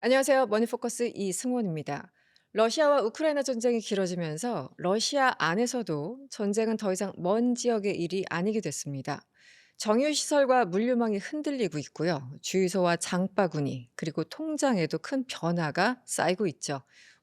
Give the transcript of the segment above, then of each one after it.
안녕하세요. 머니포커스 이승원입니다. 러시아와 우크라이나 전쟁이 길어지면서 러시아 안에서도 전쟁은 더 이상 먼 지역의 일이 아니게 됐습니다. 정유시설과 물류망이 흔들리고 있고요. 주유소와 장바구니, 그리고 통장에도 큰 변화가 쌓이고 있죠.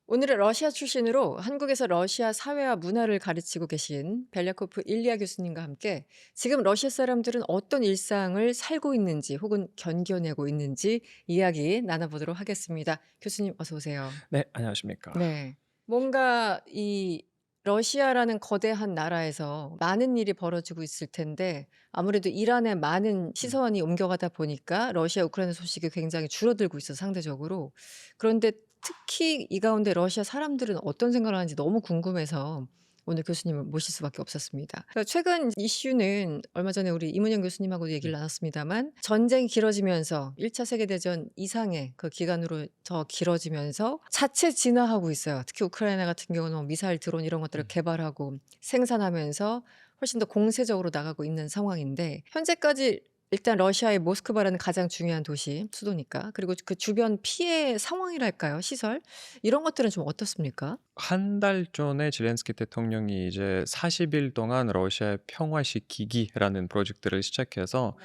오늘은 러시아 출신으로 한국에서 러시아 사회와 문화를 가르치고 계신 벨야코프 일리아 교수님과 함께 지금 러시아 사람들은 어떤 일상을 살고 있는지 혹은 견뎌내고 있는지 이야기 나눠보도록 하겠습니다. 교수님 어서 오세요. 네, 안녕하십니까. 네. 뭔가 이 러시아라는 거대한 나라에서 많은 일이 벌어지고 있을 텐데 아무래도 이란에 많은 음. 시선이 옮겨가다 보니까 러시아 우크라이나 소식이 굉장히 줄어들고 있어 상대적으로. 그런데 특히 이 가운데 러시아 사람들은 어떤 생각을 하는지 너무 궁금해서 오늘 교수님을 모실 수밖에 없었습니다. 그러니까 최근 이슈는 얼마 전에 우리 이문영 교수님하고도 얘기를 음. 나눴습니다만 전쟁이 길어지면서 1차 세계대전 이상의 그 기간으로 더 길어지면서 차체 진화하고 있어요. 특히 우크라이나 같은 경우는 뭐 미사일, 드론 이런 것들을 음. 개발하고 생산하면서 훨씬 더 공세적으로 나가고 있는 상황인데 현재까지 일단 러시아의 모스크바라는 가장 중요한 도시, 수도니까. 그리고 그 주변 피해 상황이랄까요? 시설? 이런 것들은 좀 어떻습니까? 한 달 전에 젤렌스키 대통령이 이제 40일 동안 러시아의 평화시키기라는 프로젝트를 시작해서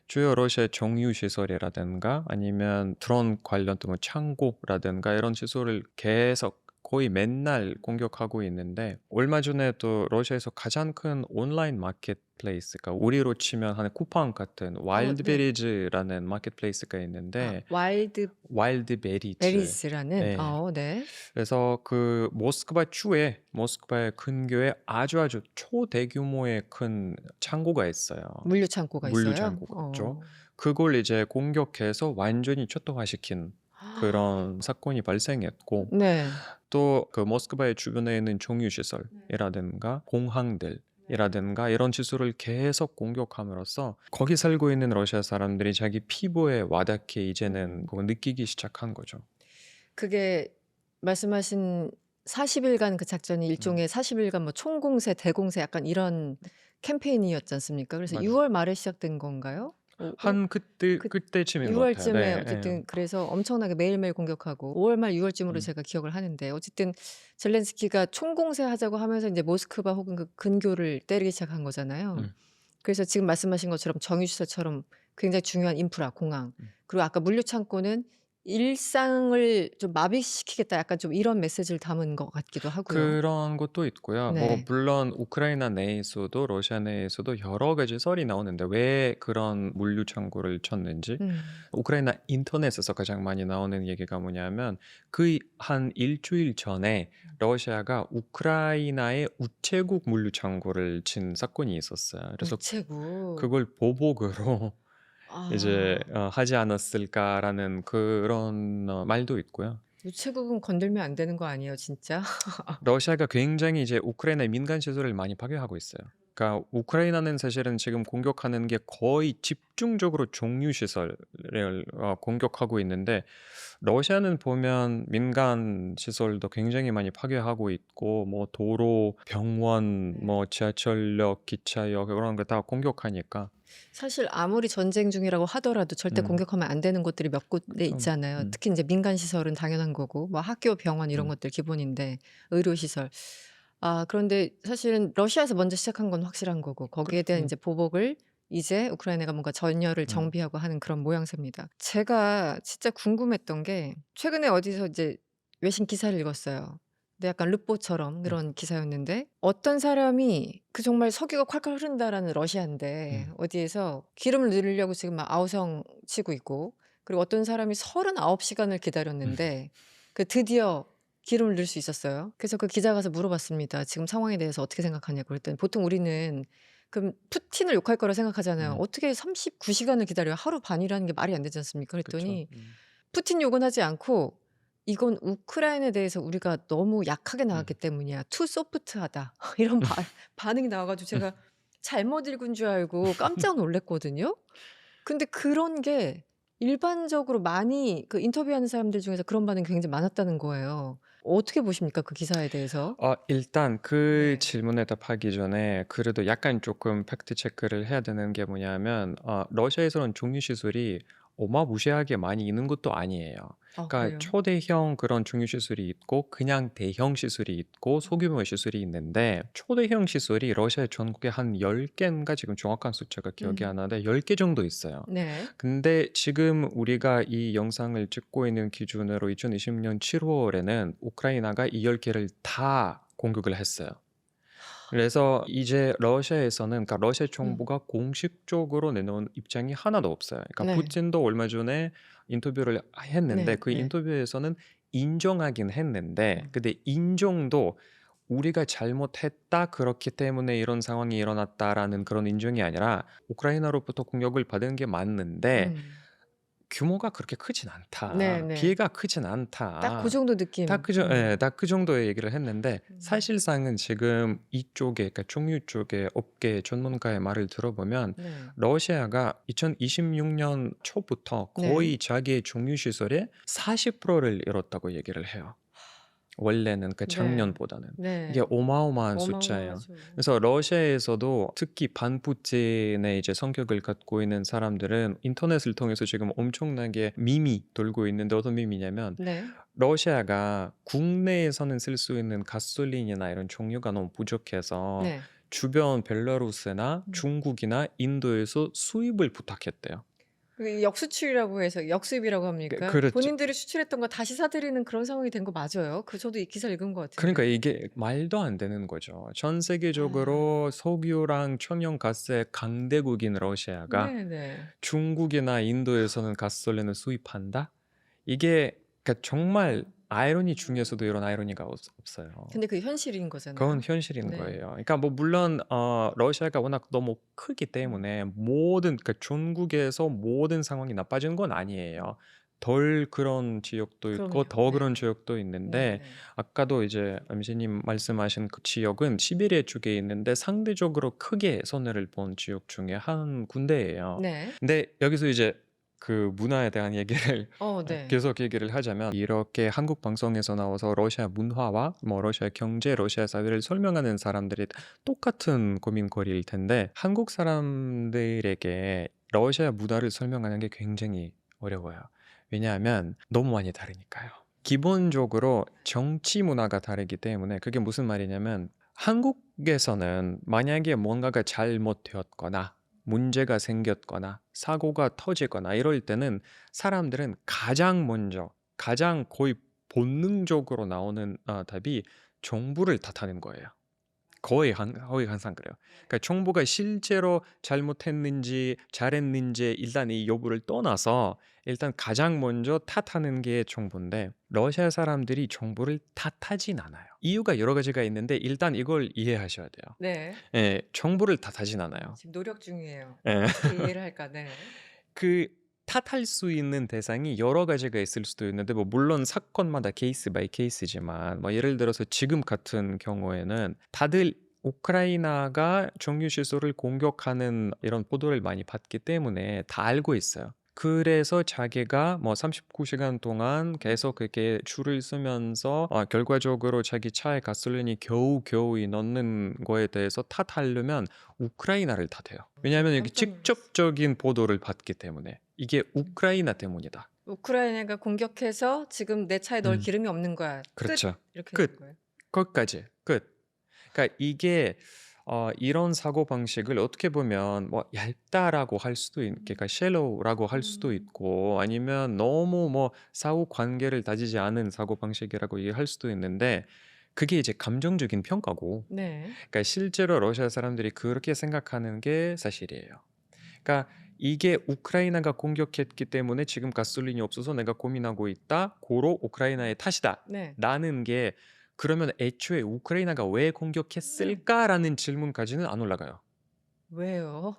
주요 러시아의 정유 시설이라든가 아니면 드론 관련 또 뭐 창고라든가 이런 시설을 계속 거의 맨날 공격하고 있는데 얼마 전에 또 러시아에서 가장 큰 온라인 마켓플레이스가 우리로 치면 하는 쿠팡 같은 네. 와일드베리즈라는 마켓플레이스가 아 있는데 와일드 와일드베리즈. 베리스라는 예. 네. 그래서 그 모스크바 주에 모스크바의 근교에 아주 초대규모의 큰 창고가 있어요. 물류 창고가 물류 있어요? 창고가 있죠. 어. 그걸 이제 공격해서 완전히 초토화시킨 그런 사건이 발생했고 네. 또 그 모스크바의 주변에 있는 정유 시설이라든가 공항들 이라든가 이런 시설을 계속 공격함으로써 거기 살고 있는 러시아 사람들이 자기 피부에 와닿게 이제는 그걸 느끼기 시작한 거죠. 그게 말씀하신 40 일간 그 작전이 음. 일종의 40 일간 뭐 총공세, 대공세 약간 이런 캠페인이었지 않습니까? 그래서 6 맞아요. 월 말에 시작된 건가요? 오 한 그때 그 그때쯤인 6 것 같아요. 월쯤에 네. 예. 어쨌든 그래서 엄청나게 매일매일 공격하고 5월 말 6 월쯤으로 음. 제가 기억을 하는데 어쨌든 젤렌스키가 총공세하자고 하면서 인제 모스크바 혹은 그 근교를 때리기 시작한 거잖아요. 음. 그래서 지금 말씀하신 것처럼 정유시설처럼 굉장히 중요한 인프라, 공항 음. 그리고 아까 물류 창고는 '일상을 좀 마비시키겠다.' 약간 좀 이런 메시지를 담은 것 같기도 하고요. 그런 것도 있고요. 뭐 네. 물론 우크라이나 내에서도 러시아 내에서도 여러 가지 썰이 나오는데 왜 그런 물류 창고를 쳤는지 음. 우크라이나 인터넷에서 가장 많이 나오는 얘기가 뭐냐면 그 한 일주일 전에 러시아가 우크라이나의 우체국 물류 창고를 친 사건이 있었어요. 그래서 우체국. 그걸 보복으로 이제 아. 하지 않았을까라는 그런 말도 있고요. 우체국은 건들면 안 되는 거 아니에요 진짜? 러시아가 굉장히 이제 우크라이나의 민간 시설을 많이 파괴하고 있어요. 그러니까 우크라이나는 사실은 지금 공격하는 게 거의 집중적으로 종유 시설을 공격하고 있는데 러시아는 보면 민간 시설도 굉장히 많이 파괴하고 있고 뭐 도로, 병원, 뭐 지하철역, 기차역 그런 거 다 공격하니까 사실 아무리 전쟁 중이라고 하더라도 절대 음 공격하면 안 되는 곳들이 몇 군데 그쵸. 있잖아요. 특히 인제 민간 시설은 당연한 거고 뭐 학교, 병원 이런 음 것들 기본인데 의료 시설. 아 그런데 사실은 러시아에서 먼저 시작한 건 확실한 거고 거기에 그쵸. 대한 인제 보복을 이제 우크라이나가 뭔가 전열을 음. 정비하고 하는 그런 모양새입니다. 제가 진짜 궁금했던 게 최근에 어디서 이제 외신 기사를 읽었어요. 근데 약간 르뽀처럼 음. 그런 기사였는데 어떤 사람이 그 정말 석유가 콸콸 흐른다라는 러시아인데 음. 어디에서 기름을 넣으려고 지금 막 아우성 치고 있고 그리고 어떤 사람이 39 시간을 음. 기다렸는데 그 드디어 기름을 넣을 수 있었어요. 그래서 그 기자가 가서 물어봤습니다. "지금 상황에 대해서 어떻게 생각하냐."고 그랬더니 보통 우리는 그럼 푸틴을 욕할 거라 생각하잖아요. 음. "어떻게 39 시간을 기다려요? 하루 반이라는 게 말이 안 되지 않습니까?" 그쵸. 그랬더니 음. 푸틴 욕은 하지 않고 "이건 우크라이나에 대해서 우리가 너무 약하게 나갔기 음. 때문이야. too soft하다." 이런 반응이 나와 가지고 제가 잘못 읽은 줄 알고 깜짝 놀랐거든요. 근데 그런 게 일반적으로 많이 그 인터뷰하는 사람들 중에서 그런 반응이 굉장히 많았다는 거예요. 어떻게 보십니까? 그 기사에 대해서? 일단 그 네. 질문에 답하기 전에 그래도 약간 조금 팩트 체크를 해야 되는 게 뭐냐면 러시아에서는 종유 시설이 어마무시하게 많이 있는 것도 아니에요. 아, 그러니까 그래요? 초대형 그런 중유 시설이 있고 그냥 대형 시설이 있고 소규모 시설이 있는데 초대형 시설이 러시아 전국에 한 10개인가 지금 정확한 숫자가 기억이 안 음. 나는데 10개 정도 있어요. 네. 근데 지금 우리가 이 영상을 찍고 있는 기준으로 2020년 7월에는 우크라이나가 이 10개를 다 공격을 했어요. 그래서 이제 러시아에서는 그러니까 러시아 음. 정부가 공식적으로 내놓은 입장이 하나도 없어요. 그러니까 네. 푸틴도 얼마 전에 인터뷰를 했는데 네. 그 네. 인터뷰에서는 인정하긴 했는데 음. 근데 인정도 우리가 잘못했다 그렇기 때문에 이런 상황이 일어났다라는 그런 인정이 아니라 우크라이나로부터 공격을 받은 게 맞는데 음. 규모가 그렇게 크진 않다. 네네. 피해가 크진 딱 그 않다. 정도 느낌. 딱 그 정도의 얘기를 했는데 음. 사실상은 지금 이쪽에 그러니까 종유 쪽의 업계 전문가의 말을 들어보면 네. 러시아가 2026년 초부터 네. 거의 자기의 종유 시설의 40%를 잃었다고 얘기를 해요. 원래는 그 네. 작년보다는. 이게 네. 어마어마한 숫자예요. 어마어마하죠. 그래서 러시아에서도 특히 반푸틴의 이제 성격을 갖고 있는 사람들은 인터넷을 통해서 지금 엄청나게 밈이 돌고 있는데 어떤 밈이냐면 네. 러시아가 국내에서는 쓸 수 있는 가솔린이나 이런 종류가 너무 부족해서 네. 주변 벨라루스나 음. 중국이나 인도에서 수입을 부탁했대요. 그 역수출이라고 해서 역수입이라고 합니까? 그렇죠. 본인들이 수출했던 거 다시 사들이는 그런 상황이 된 거 맞아요? 저도 이 기사를 읽은 것 그러니까 같은데. 이게 말도 안 되는 거죠. 전 아. 세계적으로 석유랑 천연가스의 강대국인 러시아가 네네. 중국이나 인도에서는 가솔린을 수입한다? 이게 그러니까 정말 아이러니 중에서도 이런 아이러니가 없어요. 근데 그게 현실인 그건 거잖아요. 현실인 네. 거예요. 그러니까 뭐 물론 러시아가 워낙 너무 크기 음. 때문에 모든 그러니까 전국에서 모든 상황이 나빠진 건 아니에요. 덜 그런 지역도 있고 그럼요. 더 그런 네네. 지역도 있는데 네네. 아까도 이제 MC님 말씀하신 그 지역은 시베리아 쪽에 있는데 상대적으로 크게 손해를 본 지역 중에 한 군데예요. 네. 근데 여기서 이제 그 문화에 대한 얘기를 네. 계속 얘기를 하자면 이렇게 한국 방송에서 나와서 러시아 문화와 뭐 러시아 경제, 러시아 사회를 설명하는 사람들이 똑같은 고민거리일 텐데 한국 사람들에게 러시아 문화를 설명하는 게 굉장히 어려워요. 왜냐하면 너무 많이 다르니까요. 기본적으로 정치 문화가 다르기 때문에 그게 무슨 말이냐면 한국에서는 만약에 뭔가가 잘못되었거나 문제가 생겼거나 사고가 터지거나 이럴 때는 사람들은 가장 먼저 가장 거의 본능적으로 나오는 답이 정부를 탓하는 거예요. 거의 항상 그래요. 그러니까 정부가 실제로 잘못했는지 잘했는지 일단 이 여부를 떠나서 일단 가장 먼저 탓하는 게 정부인데 러시아 사람들이 정부를 탓하진 않아요. 이유가 여러 가지가 있는데 일단 이걸 이해하셔야 돼요. 네. 예, 정부를 탓하진 않아요. 지금 노력 중이에요. 예. 어떻게 이해를 할까? 네. 그 탓할 수 있는 대상이 여러 가지가 있을 수도 있는데 뭐 물론 사건마다 케이스 바이 케이스지만 뭐 예를 들어서 지금 같은 경우에는 다들 우크라이나가 정유 시설을 공격하는 이런 보도를 많이 봤기 때문에 다 알고 있어요. 그래서 자기가 뭐 39시간 동안 계속 그렇게 줄을 서면서 결과적으로 자기 차에 가솔린이 겨우겨우 넣는 거에 대해서 탓하려면 우크라이나를 탓해요. 왜냐하면 이게 깜짝 놀랐어요. 직접적인 보도를 받기 때문에 이게 음. 우크라이나 때문이다. 우크라이나가 공격해서 지금 내 차에 넣을 음, 기름이 없는 거야. 끝. 그렇죠. 이렇게 되는 끝. 거예요. 거기까지. 끝. 그러니까 이게 이런 사고 방식을 어떻게 보면 뭐 얇다라고 할 수도 그러니까 shallow라고 할 수도 음. 있고 아니면 너무 뭐 사후 관계를 다지지 않은 사고 방식이라고 얘기할 수도 있는데 그게 이제 감정적인 평가고 네. 그러니까 실제로 러시아 사람들이 그렇게 생각하는 게 사실이에요. 그러니까 이게 우크라이나가 공격했기 때문에 지금 가솔린이 없어서 내가 고민하고 있다. 고로 우크라이나의 탓이다. 네. 라는 게 그러면 애초에 우크라이나가 왜 공격했을까라는 질문까지는 안 올라가요. 왜요?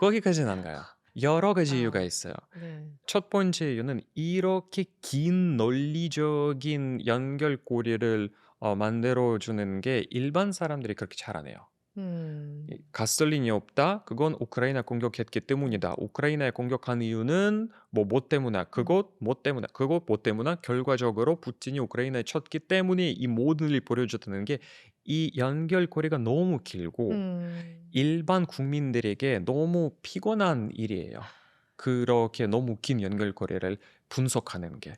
거기까지는 안 가요. 여러 가지 이유가 아. 있어요. 네. 첫 번째 이유는 이렇게 긴 논리적인 연결고리를 만들어 주는 게 일반 사람들이 그렇게 잘 안 해요. 음. 가솔린이 없다. 그건 우크라이나 공격했기 때문이다. 우크라이나에 공격한 이유는 뭐 때문에 음. 그것 뭐 때문에 그것 뭐 때문에 결과적으로 푸틴이 우크라이나에 쳤기 때문에 이 모든 일이 벌어졌다는 게 이 연결고리가 너무 길고 음. 일반 국민들에게 너무 피곤한 일이에요. 그렇게 너무 긴 연결고리를 분석하는 게.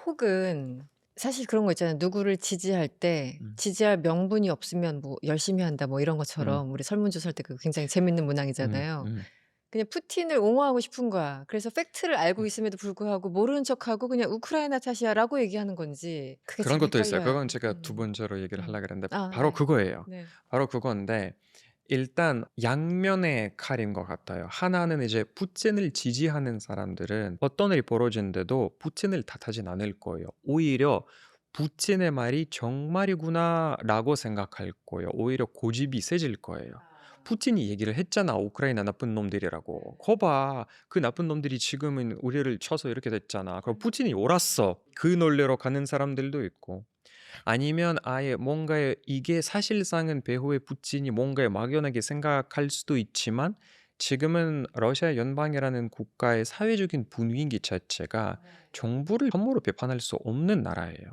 혹은 사실 그런 거 있잖아요. 누구를 지지할 때 음. 지지할 명분이 없으면 뭐 "열심히 한다." 뭐 이런 음. 것처럼 우리 설문조사할 때 그거 굉장히 재밌는 음. 문항이잖아요. 음. 그냥 푸틴을 옹호하고 싶은 거야. 그래서 팩트를 알고 있음에도 불구하고 모르는 척하고 그냥 "우크라이나 탓이야."라고 얘기하는 건지 그게 그런 참 것도 있어요. 헷갈려요. 그건 제가 두 번째로 얘기를 음. 하려고 그랬는데 아 바로 네. 그거예요. 네. 바로 그건데 일단 양면의 칼인 것 같아요. 하나는 이제 푸틴을 지지하는 사람들은 어떤 일이 벌어진데도 푸틴을 탓하진 않을 거예요. 오히려 '푸틴의 말이 정말이구나.'라고 생각할 거예요. 오히려 고집이 세질 거예요. 푸틴이 얘기를 했잖아. "우크라이나 나쁜 놈들이라고. 거 봐. 그 나쁜 놈들이 지금은 우리를 쳐서 이렇게 됐잖아." 그럼 푸틴이 옳았어. 그 논리로 가는 사람들도 있고. 아니면 아예 뭔가에 이게 사실상은 배후에 푸틴이 뭔가에 막연하게 생각할 수도 있지만 지금은 러시아 연방이라는 국가의 사회적인 분위기 자체가 정부를 함부로 비판할 수 없는 나라예요.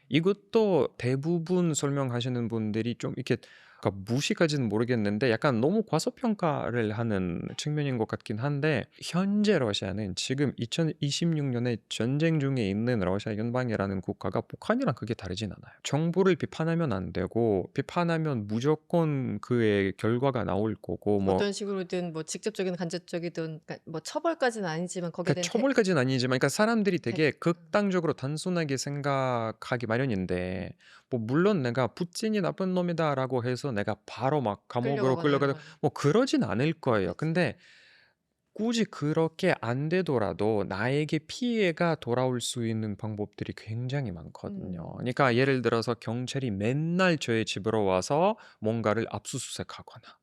이것도 대부분 설명하시는 분들이 좀 이렇게 그러니까 무시까지는 모르겠는데 약간 너무 과소평가를 하는 측면인 것 같긴 한데 현재 러시아는 지금 2026년에 전쟁 중에 있는 러시아 연방이라는 국가가 북한이랑 그게 다르진 않아요. 정부를 비판하면 안 되고 비판하면 무조건 그의 결과가 나올 거고 뭐 어떤 식으로든 뭐 직접적이든 간접적이든 그러니까 뭐 처벌까지는 아니지만 거기에 그러니까 대한 대 처벌까지는 아니지만 그러니까 사람들이 대 되게 극단적으로 단순하게 생각하기 마련인데 뭐 물론 내가 '푸틴이 나쁜 놈이다.'라고 해서 내가 바로 막 감옥으로 끌려가거나 이런 끌려가다 건 뭐 그러진 않을 거예요. 그렇겠죠. 근데 굳이 그렇게 안 되더라도 나에게 피해가 돌아올 수 있는 방법들이 굉장히 많거든요. 그러니까 예를 들어서 경찰이 맨날 저의 집으로 와서 뭔가를 압수수색하거나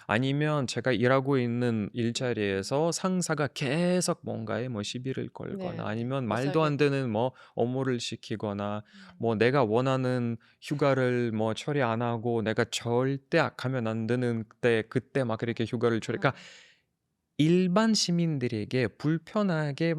아니면 제가 일하고 있는 일자리에서 상사가 계속 뭔가에 뭐 시비를 걸거나 네. 아니면 말도 안 무시하게 되는 뭐 업무를 시키거나 뭐 음. 내가 원하는 휴가를 뭐 처리 안 하고 내가 절대 가면 안 되는 그때 막 이렇게 휴가를 처리 그러니까 일반 시민들에게 불편하게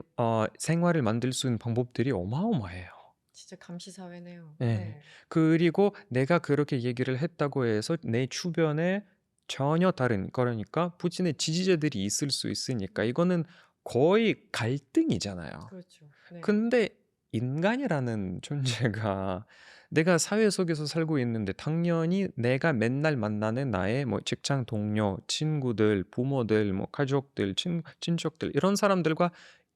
생활을 만들 수 있는 방법들이 어마어마해요. 진짜 감시 사회네요. 예. 네. 그리고 내가 그렇게 얘기를 했다고 해서 내 주변에 전혀 다른 그러니까 푸틴의 지지자들이 있을 수 있으니까 이거는 거의 갈등이잖아요. 그렇죠. 네. 근데 인간이라는 존재가 내가 사회 속에서 살고 있는데 당연히 내가 맨날 만나는 나의 뭐 직장 동료, 친구들, 부모들, 뭐 가족들, 친척들 이런 사람들과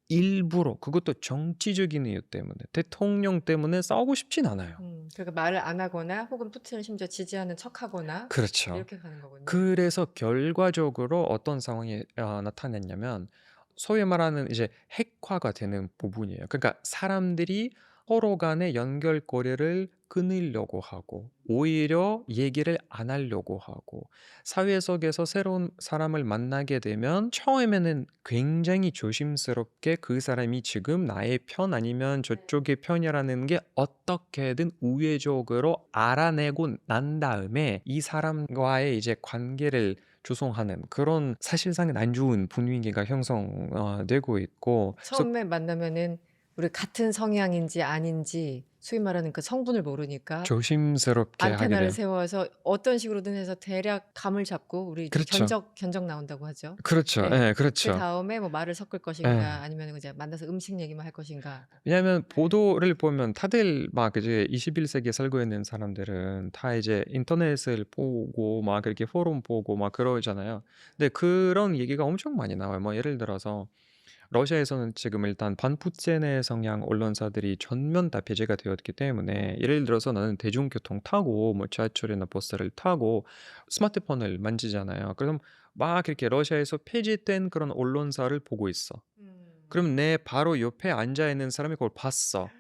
일부러 그것도 정치적인 이유 때문에 대통령 때문에 싸우고 싶진 않아요. 그러니까 말을 안 하거나 혹은 푸틴을 심지어 지지하는 척하거나 그렇죠. 이렇게 가는 거군요. 그래서 결과적으로 어떤 상황이 나타났냐면 소위 말하는 이제 핵화가 되는 부분이에요. 그러니까 사람들이 서로 간의 연결고리를 끊으려고 하고 오히려 얘기를 안 하려고 하고 사회 속에서 새로운 사람을 만나게 되면 처음에는 굉장히 조심스럽게 그 사람이 지금 나의 편 아니면 저쪽의 편이라는 게 어떻게든 우회적으로 알아내고 난 다음에 이 사람과의 이제 관계를 조성하는 그런 사실상은 안 좋은 분위기가 형성되고 있고 그래서 처음에 만나면은 우리 같은 성향인지 아닌지 소위 말하는 그 성분을 모르니까 조심스럽게 하게 안테나를 돼요. 세워서 어떤 식으로든 해서 대략 감을 잡고 우리 이제 그렇죠. 견적 나온다고 하죠. 그렇죠. 네. 예, 그렇죠. 그다음에 뭐 말을 섞을 예. 것인가 아니면은 이제 만나서 음식 얘기만 할 것인가. 왜냐하면 네. 보도를 보면 다들 막 이제 21세기에 살고 있는 사람들은 다 이제 인터넷을 보고 막 그렇게 포럼 보고 막 그러잖아요. 근데 그런 얘기가 엄청 많이 나와요. 뭐 예를 들어서 러시아에서는 지금 일단 반푸틴의 성향 언론사들이 전면 다 배제가 되었기 때문에 예를 들어서 나는 대중교통 타고 뭐 지하철이나 버스를 타고 스마트폰을 만지잖아요. 그럼 막 이렇게 러시아에서 폐지된 그런 언론사를 보고 있어. 그럼 내 바로 옆에 앉아 있는 사람이 그걸 봤어.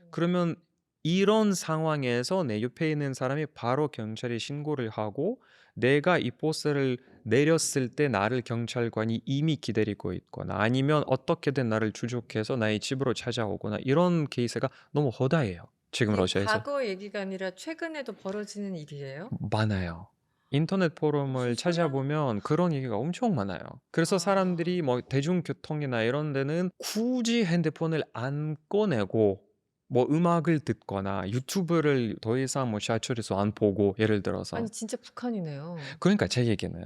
그러면 이런 상황에서 내 옆에 있는 사람이 바로 경찰에 신고를 하고 내가 이 버스를 내렸을 때 나를 경찰관이 이미 기다리고 있거나 아니면 어떻게든 나를 추적해서 나의 집으로 찾아오거나 이런 케이스가 너무 허다해요. 지금 이게 러시아에서. 과거 얘기가 아니라 최근에도 벌어지는 일이에요? 많아요. 인터넷 무슨 포럼을 소년 찾아보면 그런 얘기가 엄청 많아요. 그래서 아. 사람들이 뭐 대중교통이나 이런 데는 굳이 핸드폰을 안 꺼내고 뭐 음악을 듣거나 유튜브를 더 이상 뭐 지하철에서 안 보고 예를 아니 들어서. 진짜 북한이네요. 그러니까 제 얘기는.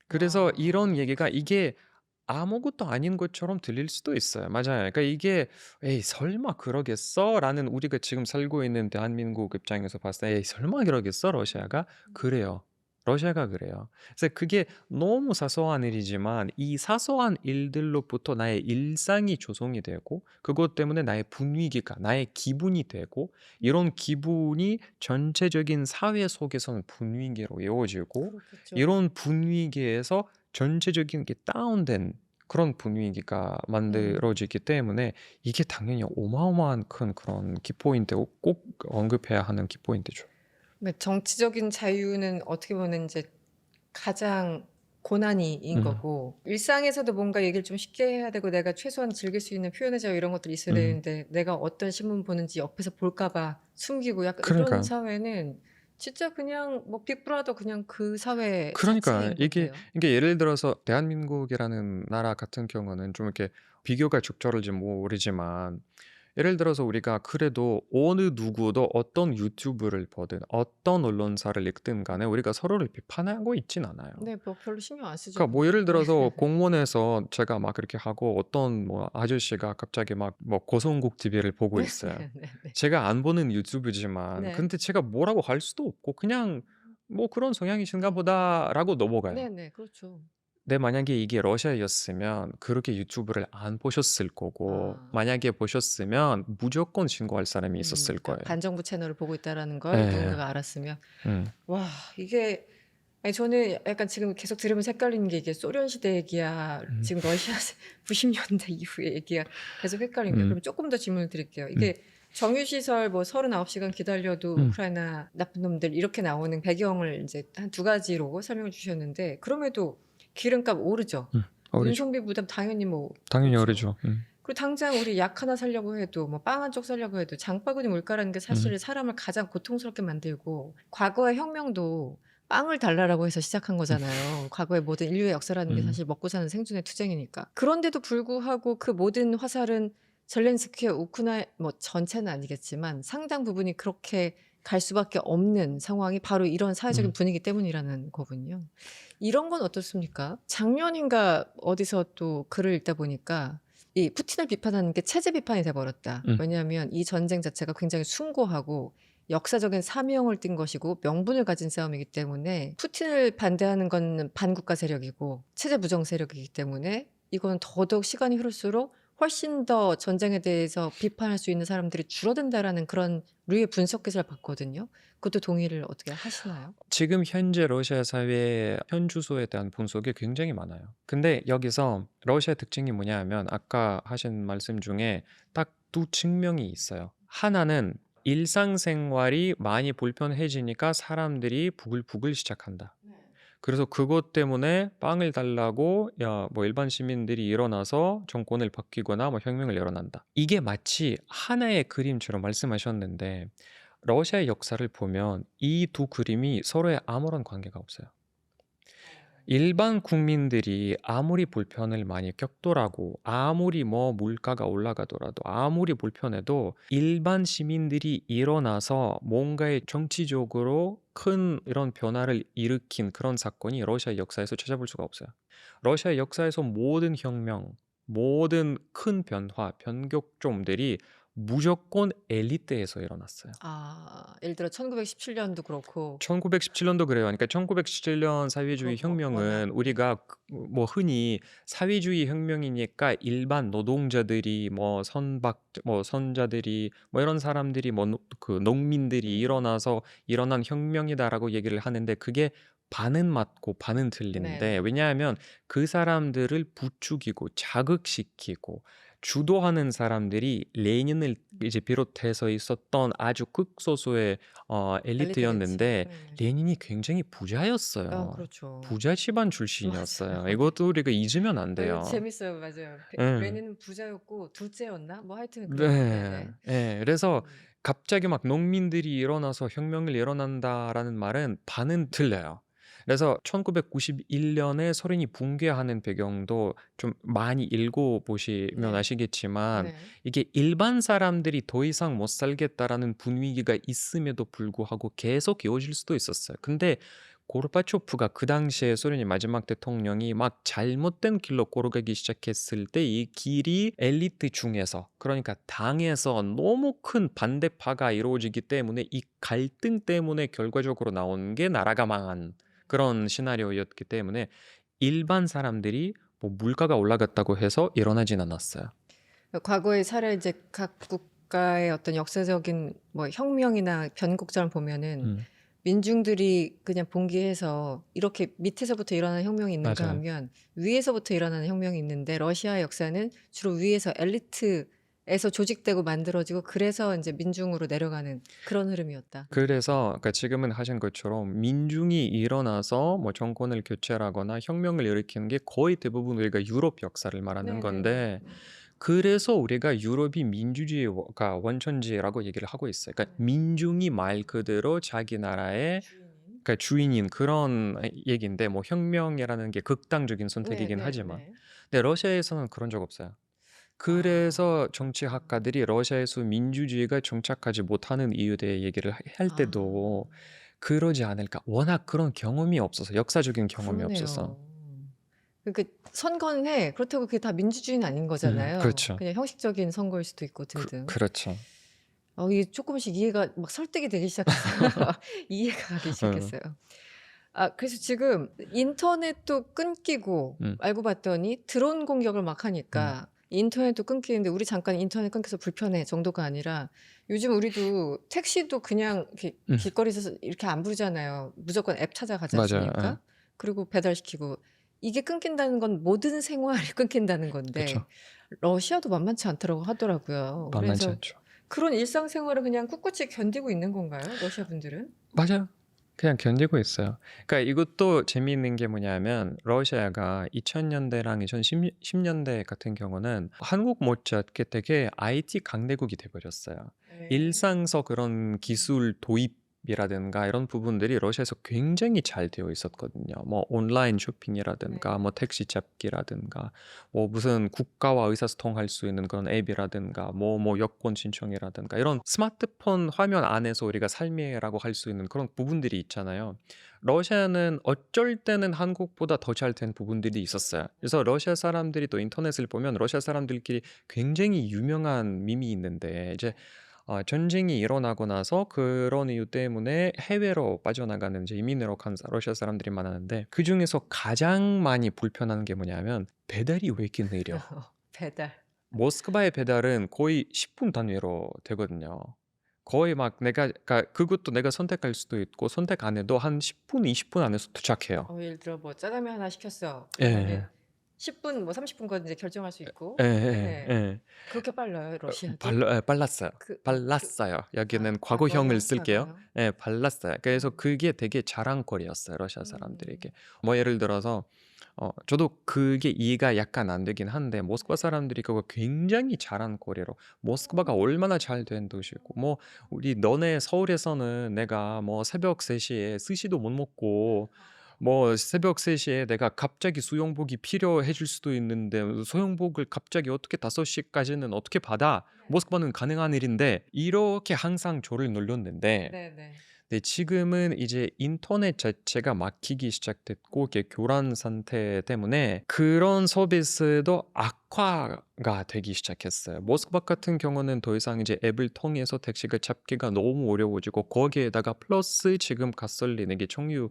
그래서 와. 이런 얘기가 이게 아무것도 아닌 것처럼 들릴 수도 있어요. 맞아요. 그러니까 이게 '에이 설마 그러겠어?'라는 우리가 지금 살고 있는 대한민국 입장에서 봤을 때 '에이 설마 그러겠어 러시아가?' 그래요. 러시아가 그래요. 그래서 그게 너무 사소한 일이지만 이 사소한 일들로부터 나의 일상이 조성이 되고 그것 때문에 나의 분위기가 나의 기분이 되고 이런 기분이 전체적인 사회 속에서는 분위기로 이어지고 그렇겠죠. 이런 분위기에서 전체적인 게 다운된 그런 분위기가 음. 만들어지기 때문에 이게 당연히 어마어마한 큰 그런 키포인트고 꼭 언급해야 하는 키포인트죠. 정치적인 자유는 어떻게 보면 이제 가장 고난이인 음. 거고 일상에서도 뭔가 얘기를 좀 쉽게 해야 되고 내가 최소한 즐길 수 있는 표현의 자유 이런 것들이 있어야 음. 되는데 내가 어떤 신문 보는지 옆에서 볼까 봐 숨기고 약간 이런 그러니까 사회는 진짜 그냥 뭐 빅브라더 그냥 그 사회 그러니까 자체인 것 이게 같아요. 이게 예를 들어서 대한민국이라는 나라 같은 경우는 좀 이렇게 비교가 적절할지 모르지만 예를 들어서 우리가 그래도 어느 누구도 어떤 유튜브를 보든 어떤 언론사를 읽든 간에 우리가 서로를 비판하고 있진 않아요. 네. 뭐 별로 신경 안 쓰죠 그러니까 뭐 그냥. 예를 네. 들어서 공원에서 제가 막 그렇게 하고 어떤 뭐 아저씨가 갑자기 막 뭐 고성국 TV를 보고 있어요. 네네네. 제가 안 보는 유튜브지만 네. 근데 제가 뭐라고 할 수도 없고 그냥 '뭐 그런 성향이신가 보다.'라고 넘어가요. 네네. 그렇죠. 근데 만약에 이게 러시아였으면 그렇게 유튜브를 안 보셨을 거고 아. 만약에 보셨으면 무조건 신고할 사람이 있었을 그러니까 거예요. 반정부 채널을 보고 있다라는 걸 예. 누군가가 알았으면 음. 와 이게 아니 저는 약간 지금 계속 들으면서 헷갈리는 게 이게 소련 시대 얘기야 음. 지금 러시아 90년대 이후의 얘기야 계속 헷갈린 게 음. 그럼 조금 더 질문을 드릴게요. 음. 이게 정유시설 뭐 39시간 기다려도 음. 우크라이나 나쁜 놈들 이렇게 나오는 배경을 이제 한 두 가지로 설명을 주셨는데 그럼에도 기름값 오르죠. 어리죠. 운송비 부담 당연히 뭐 당연히 그렇죠. 어리죠. 그리고 당장 우리 약 하나 사려고 해도 뭐 빵 한 쪽 사려고 해도 장바구니 물가라는 게 음. 사실 사람을 가장 고통스럽게 만들고 과거의 혁명도 빵을 달라라고 해서 시작한 거잖아요. 과거의 모든 인류의 역사라는 게 음. 사실 먹고 사는 생존의 투쟁이니까. 그런데도 불구하고 그 모든 화살은 젤렌스키의 우크라이나 뭐 전체는 아니겠지만 상당 부분이 그렇게 갈 수밖에 없는 상황이 바로 이런 사회적인 음. 분위기 때문이라는 거군요. 이런 건 어떻습니까? 작년인가 어디서 또 글을 읽다 보니까 이 푸틴을 비판하는 게 체제 비판이 돼 버렸다. 음. 왜냐하면 이 전쟁 자체가 굉장히 숭고하고 역사적인 사명을 띈 것이고 명분을 가진 싸움이기 때문에 푸틴을 반대하는 건 반국가 세력이고 체제 부정 세력이기 때문에 이건 더더욱 시간이 흐를수록 훨씬 더 전쟁에 대해서 비판할 수 있는 사람들이 줄어든다라는 그런 류의 분석 기사를 봤거든요. 그것도 동의를 어떻게 하시나요? 지금 현재 러시아 사회의 현주소에 대한 분석이 굉장히 많아요. 근데 여기서 러시아 특징이 뭐냐 하면 아까 하신 말씀 중에 딱 두 측면이 있어요. 하나는 일상생활이 많이 불편해지니까 사람들이 부글부글 시작한다. 그래서 그것 때문에 빵을 달라고 뭐 일반 시민들이 일어나서 정권을 바뀌거나 뭐 혁명을 일어난다. 이게 마치 하나의 그림처럼 말씀하셨는데 러시아의 역사를 보면 이 두 그림이 서로에 아무런 관계가 없어요. 일반 국민들이 아무리 불편을 많이 겪더라고, 아무리 뭐 물가가 올라가더라도, 아무리 불편해도 일반 시민들이 일어나서 뭔가의 정치적으로 큰 이런 변화를 일으킨 그런 사건이 러시아 역사에서 찾아볼 수가 없어요. 러시아 역사에서 모든 혁명, 모든 큰 변화, 변곡점들이 무조건 엘리트에서 일어났어요. 아 예를 들어 1917년도 그렇고 1917년도 그래요. 그러니까 1917년 사회주의 워낙 혁명은 우리가 뭐 흔히 사회주의 혁명이니까 일반 노동자들이 뭐 선박 뭐 선자들이 뭐 이런 사람들이 뭐 그 농민들이 일어나서 일어난 혁명이다라고 얘기를 하는데 그게 반은 맞고 반은 틀린데 네네. 왜냐하면 그 사람들을 부추기고 자극시키고 주도하는 사람들이 레닌을 이제 비롯해서 있었던 아주 극소수의 엘리트겠지. 엘리트였는데 예. 레닌이 굉장히 부자였어요. 그렇죠. 부자 집안 맞아요. 출신이었어요. 네. 이것도 우리가 잊으면 안 이거 돼요. 재밌어요. 맞아요. 예. 레닌은 부자였고 둘째였나? 뭐 하여튼 그래요. 네. 네네. 예. 그래서 음. 갑자기 막 농민들이 일어나서 혁명을 일어난다라는 말은 반은 틀려요. 그래서 1991년에 소련이 붕괴하는 배경도 좀 많이 읽어보시면 네. 아시겠지만 네. 이게 일반 사람들이 더 이상 못 살겠다라는 분위기가 있음에도 불구하고 계속 이어질 수도 있었어요. 근데 고르바초프가 그 당시에 소련의 마지막 대통령이 막 잘못된 길로 걸어가기 시작했을 때 이 길이 엘리트 중에서 그러니까 당에서 너무 큰 반대파가 이루어지기 때문에 이 갈등 때문에 결과적으로 나온 게 나라가 망한 그런 시나리오였기 때문에 일반 사람들이 뭐 물가가 올라갔다고 해서 일어나진 않았어요. 과거의 사례 이제 각 국가의 어떤 역사적인 뭐 혁명이나 변곡점을 보면은 음, 민중들이 그냥 봉기해서 이렇게 밑에서부터 일어나는 혁명이 있는가 맞아요. 하면 위에서부터 일어나는 혁명이 있는데 러시아 역사는 주로 위에서 엘리트에서 조직되고 만들어지고 그래서 이제 민중으로 내려가는 그런 흐름이었다. 그래서 그러니까 지금은 하신 것처럼 민중이 일어나서 뭐 정권을 교체하거나 혁명을 일으키는 게 거의 대부분 우리가 유럽 역사를 말하는 네네네. 건데 그래서 우리가 유럽이 민주주의가 원천지라고 얘기를 하고 있어요. 그러니까 민중이 말 그대로 자기 나라의 주인인. 그러니까 주인인 그런 얘기인데 뭐 혁명이라는 게 극단적인 선택이긴 하지만 네네네. 근데 러시아에서는 그런 적 없어요. 아, 그래서 정치학가들이 러시아에서 민주주의가 정착하지 못하는 이유에 대해 얘기를 할 아, 때도 그러지 않을까. 워낙 그런 경험이 없어서 역사적인 경험이 없어서. 그러네요. 그 선거는 해. 그렇다고 그게 다 민주주의는 아닌 거잖아요. 그렇죠. 그냥 형식적인 선거일 수도 있고 등등. 그렇죠. 이게 조금씩 이해가 막 설득이 되기 시작했어요. 이해가 가기 어, 시작했어요. 그래서 지금 인터넷도 끊기고 음, 알고 봤더니 드론 공격을 막 음, 하니까 인터넷도 끊기는데 우리 잠깐 인터넷 끊겨서 불편해 정도가 아니라 요즘 우리도 택시도 그냥 이렇게 음, 길거리에서 이렇게 안 부르잖아요. 무조건 앱 찾아가지 맞아요. 예, 않습니까? 그리고 배달시키고 이게 끊긴다는 건 모든 생활이 끊긴다는 그렇죠. 건데 러시아도 만만치 않더라고 하더라고요. 만만치 그래서 않죠. 그런 일상생활을 그냥 꿋꿋이 견디고 있는 건가요? 러시아 분들은? 맞아요. 그냥 견디고 있어요. 그러니까 이것도 재미있는 게 뭐냐면 러시아가 2000년대랑 2010년대 같은 경우는 한국 못지않게 되게 IT 강대국이 돼버렸어요. 네. 일상서 그런 기술 도입이라든가 이런 부분들이 러시아에서 굉장히 잘 되어 있었거든요. 뭐 온라인 쇼핑이라든가 네. 뭐 택시 잡기라든가 뭐 무슨 국가와 의사소통할 수 있는 그런 앱이라든가 뭐 여권 신청이라든가 이런 스마트폰 화면 안에서 우리가 삶이라고 할 수 있는 그런 부분들이 있잖아요. 러시아는 어쩔 때는 한국보다 더 잘 된 부분들이 있었어요. 그래서 러시아 사람들이 또 인터넷을 보면 러시아 사람들끼리 굉장히 유명한 밈이 있는데 이제 전쟁이 일어나고 나서 그런 이유 때문에 해외로 빠져나가는 이제 이민으로 간 러시아 사람들이 많았는데 그중에서 가장 많이 불편한 게 뭐냐면 배달이 왜 이렇게 느려? 배달. 모스크바의 배달은 거의 10분 단위로 되거든요. 거의 막 내가 그러니까 그것도 내가 선택할 수도 있고 선택 안 해도 한 10분, 20분 안에서 도착해요. 예를 들어 뭐 짜장면 하나 시켰어. 그러면은 예. 10분 뭐 30분 건 이제 결정할 수 있고. 예예예. 예. 예. 그렇게 빨라요, 러시아도? 빨랐어요. 그 빨랐어요. 여기는 과거형을 과거요? 쓸게요. 과거요? 예, 빨랐어요. 그래서 음. 그게 되게 자랑거리였어요, 러시아 사람들에게. 음. 뭐 예를 들어서 저도 그게 이해가 약간 안 되긴 한데 모스크바 사람들이 그거 굉장히 자랑거리로 모스크바가 얼마나 잘 된 도시고 뭐 우리 너네 서울에서는 내가 뭐 새벽 3시에 스시도 못 먹고 뭐 새벽 3시에 내가 갑자기 수영복이 필요해질 수도 있는데 수영복을 갑자기 어떻게 5시까지는 어떻게 받아? 모스크바는 가능한 일인데 이렇게 항상 조를 놀렸는데 네네. 네, 지금은 이제 인터넷 자체가 막히기 시작됐고 이게 교란 상태 때문에 그런 서비스도 악화가 되기 시작했어요. 모스크바 같은 경우는 더 이상 이제 앱을 통해서 택시가 잡기가 너무 어려워지고 거기에다가 플러스 지금 가솔린 이게 총유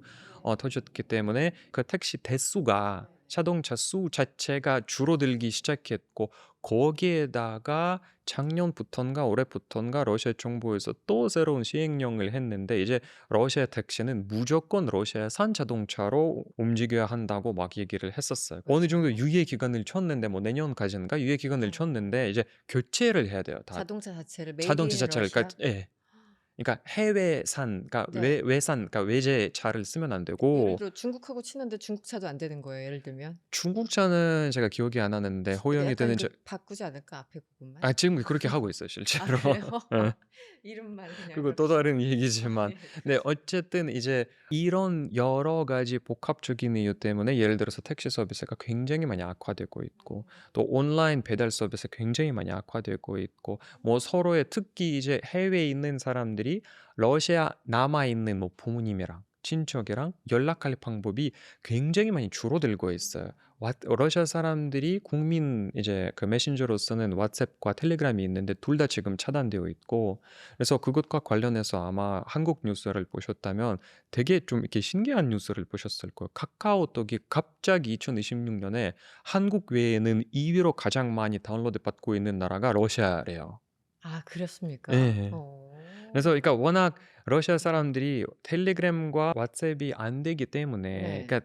터졌기 때문에 그 택시 대수가 자동차 수 자체가 줄어들기 시작했고 거기에다가 작년부턴가 올해부턴가 러시아 정부에서 또 새로운 시행령을 했는데 이제 러시아 택시는 무조건 러시아산 자동차로 움직여야 한다고 막 얘기를 했었어요. 어느 정도 왜죠? 유예 기간을 쳤는데 뭐 내년까지인가 유예 기간을 쳤는데 이제 교체를 해야 돼요. 다 자동차 자체를 메이드 자동차 인 자체를 러시아? 그러니까 예. 그러니까 해외산 그러니까 네. 외산 그러니까 외제 차를 쓰면 안 예를 되고 들어 중국하고 치는데 중국 차도 안 되는 거예요, 예를 들면? 중국차는 제가 기억이 안 나는데 근데 허용이 약간 되는 그 바꾸지 않을까? 앞에 부분만? 지금 그렇게 하고 있어요, 실제로. 그래요? 예. 이름만 그냥 그거 또 그렇게. 다른 얘기지만 예. 네 어쨌든 이제 이런 여러 가지 복합적인 이유 때문에 예를 들어서 택시 서비스가 굉장히 많이 악화되고 있고 또 온라인 배달 서비스 굉장히 많이 악화되고 있고 뭐 서로의 특히 이제 해외에 있는 사람들이 러시아 남아 있는 뭐 부모님이랑 친척이랑 연락할 방법이 굉장히 많이 줄어들고 있어요. 러시아 사람들이 국민 이제 그 메신저로 쓰는 왓츠앱과 텔레그램이 있는데 둘 다 지금 차단되어 있고, 그래서 그것과 관련해서 아마 한국 뉴스를 보셨다면 되게 좀 이렇게 신기한 뉴스를 보셨을 거예요. 카카오톡이 갑자기 2026년에 한국 외에는 2위로 가장 많이 다운로드 받고 있는 나라가 러시아래요. 아, 그렇습니까? 예. 그래서 그러니까 워낙 러시아 사람들이 텔레그램과 왓츠앱이 안 되기 때문에, 네. 그러니까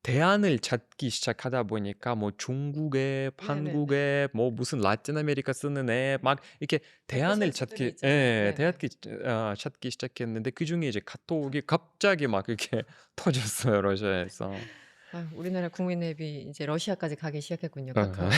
대안을 찾기 시작하다 보니까 뭐 중국에, 네네네. 한국에, 뭐 무슨 라틴 아메리카 쓰는 애 막 이렇게 대안을 에피센트들이 찾기, 있잖아요. 예, 네네. 찾기 시작했는데 그 중에 이제 카톡이 갑자기 막 이렇게 터졌어요, 러시아에서. 아, 우리나라 국민 앱이 이제 러시아까지 가기 시작했군요, 어, 카카오가.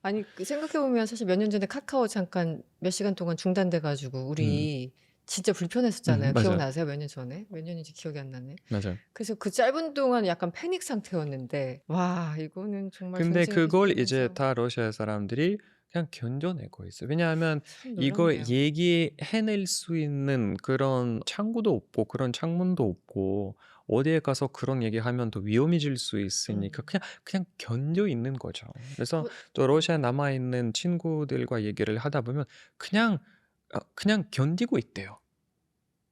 아니, 생각해 보면 사실 몇 년 전에 카카오 잠깐 몇 시간 동안 중단돼 가지고 음, 우리 진짜 불편했었잖아요. 맞아요, 기억나세요? 몇 년 전에? 몇 년인지 기억이 안 나네. 맞아요. 그래서 그 짧은 동안 약간 패닉 상태였는데, 와, 이거는 정말 근데 전쟁이 그걸 이제 계속되면서 다 러시아 사람들이 그냥 견뎌내고 있어요. 왜냐하면 참 이걸 놀랍네요. 얘기해낼 수 있는 그런 창구도 없고 그런 창문도 없고, 어디에 가서 그런 얘기하면 더 위험해질 수 있으니까 음. 그냥 견뎌 있는 거죠. 그래서 그, 또 러시아에 남아 있는 친구들과 얘기를 하다 보면 그냥 그냥 견디고 있대요.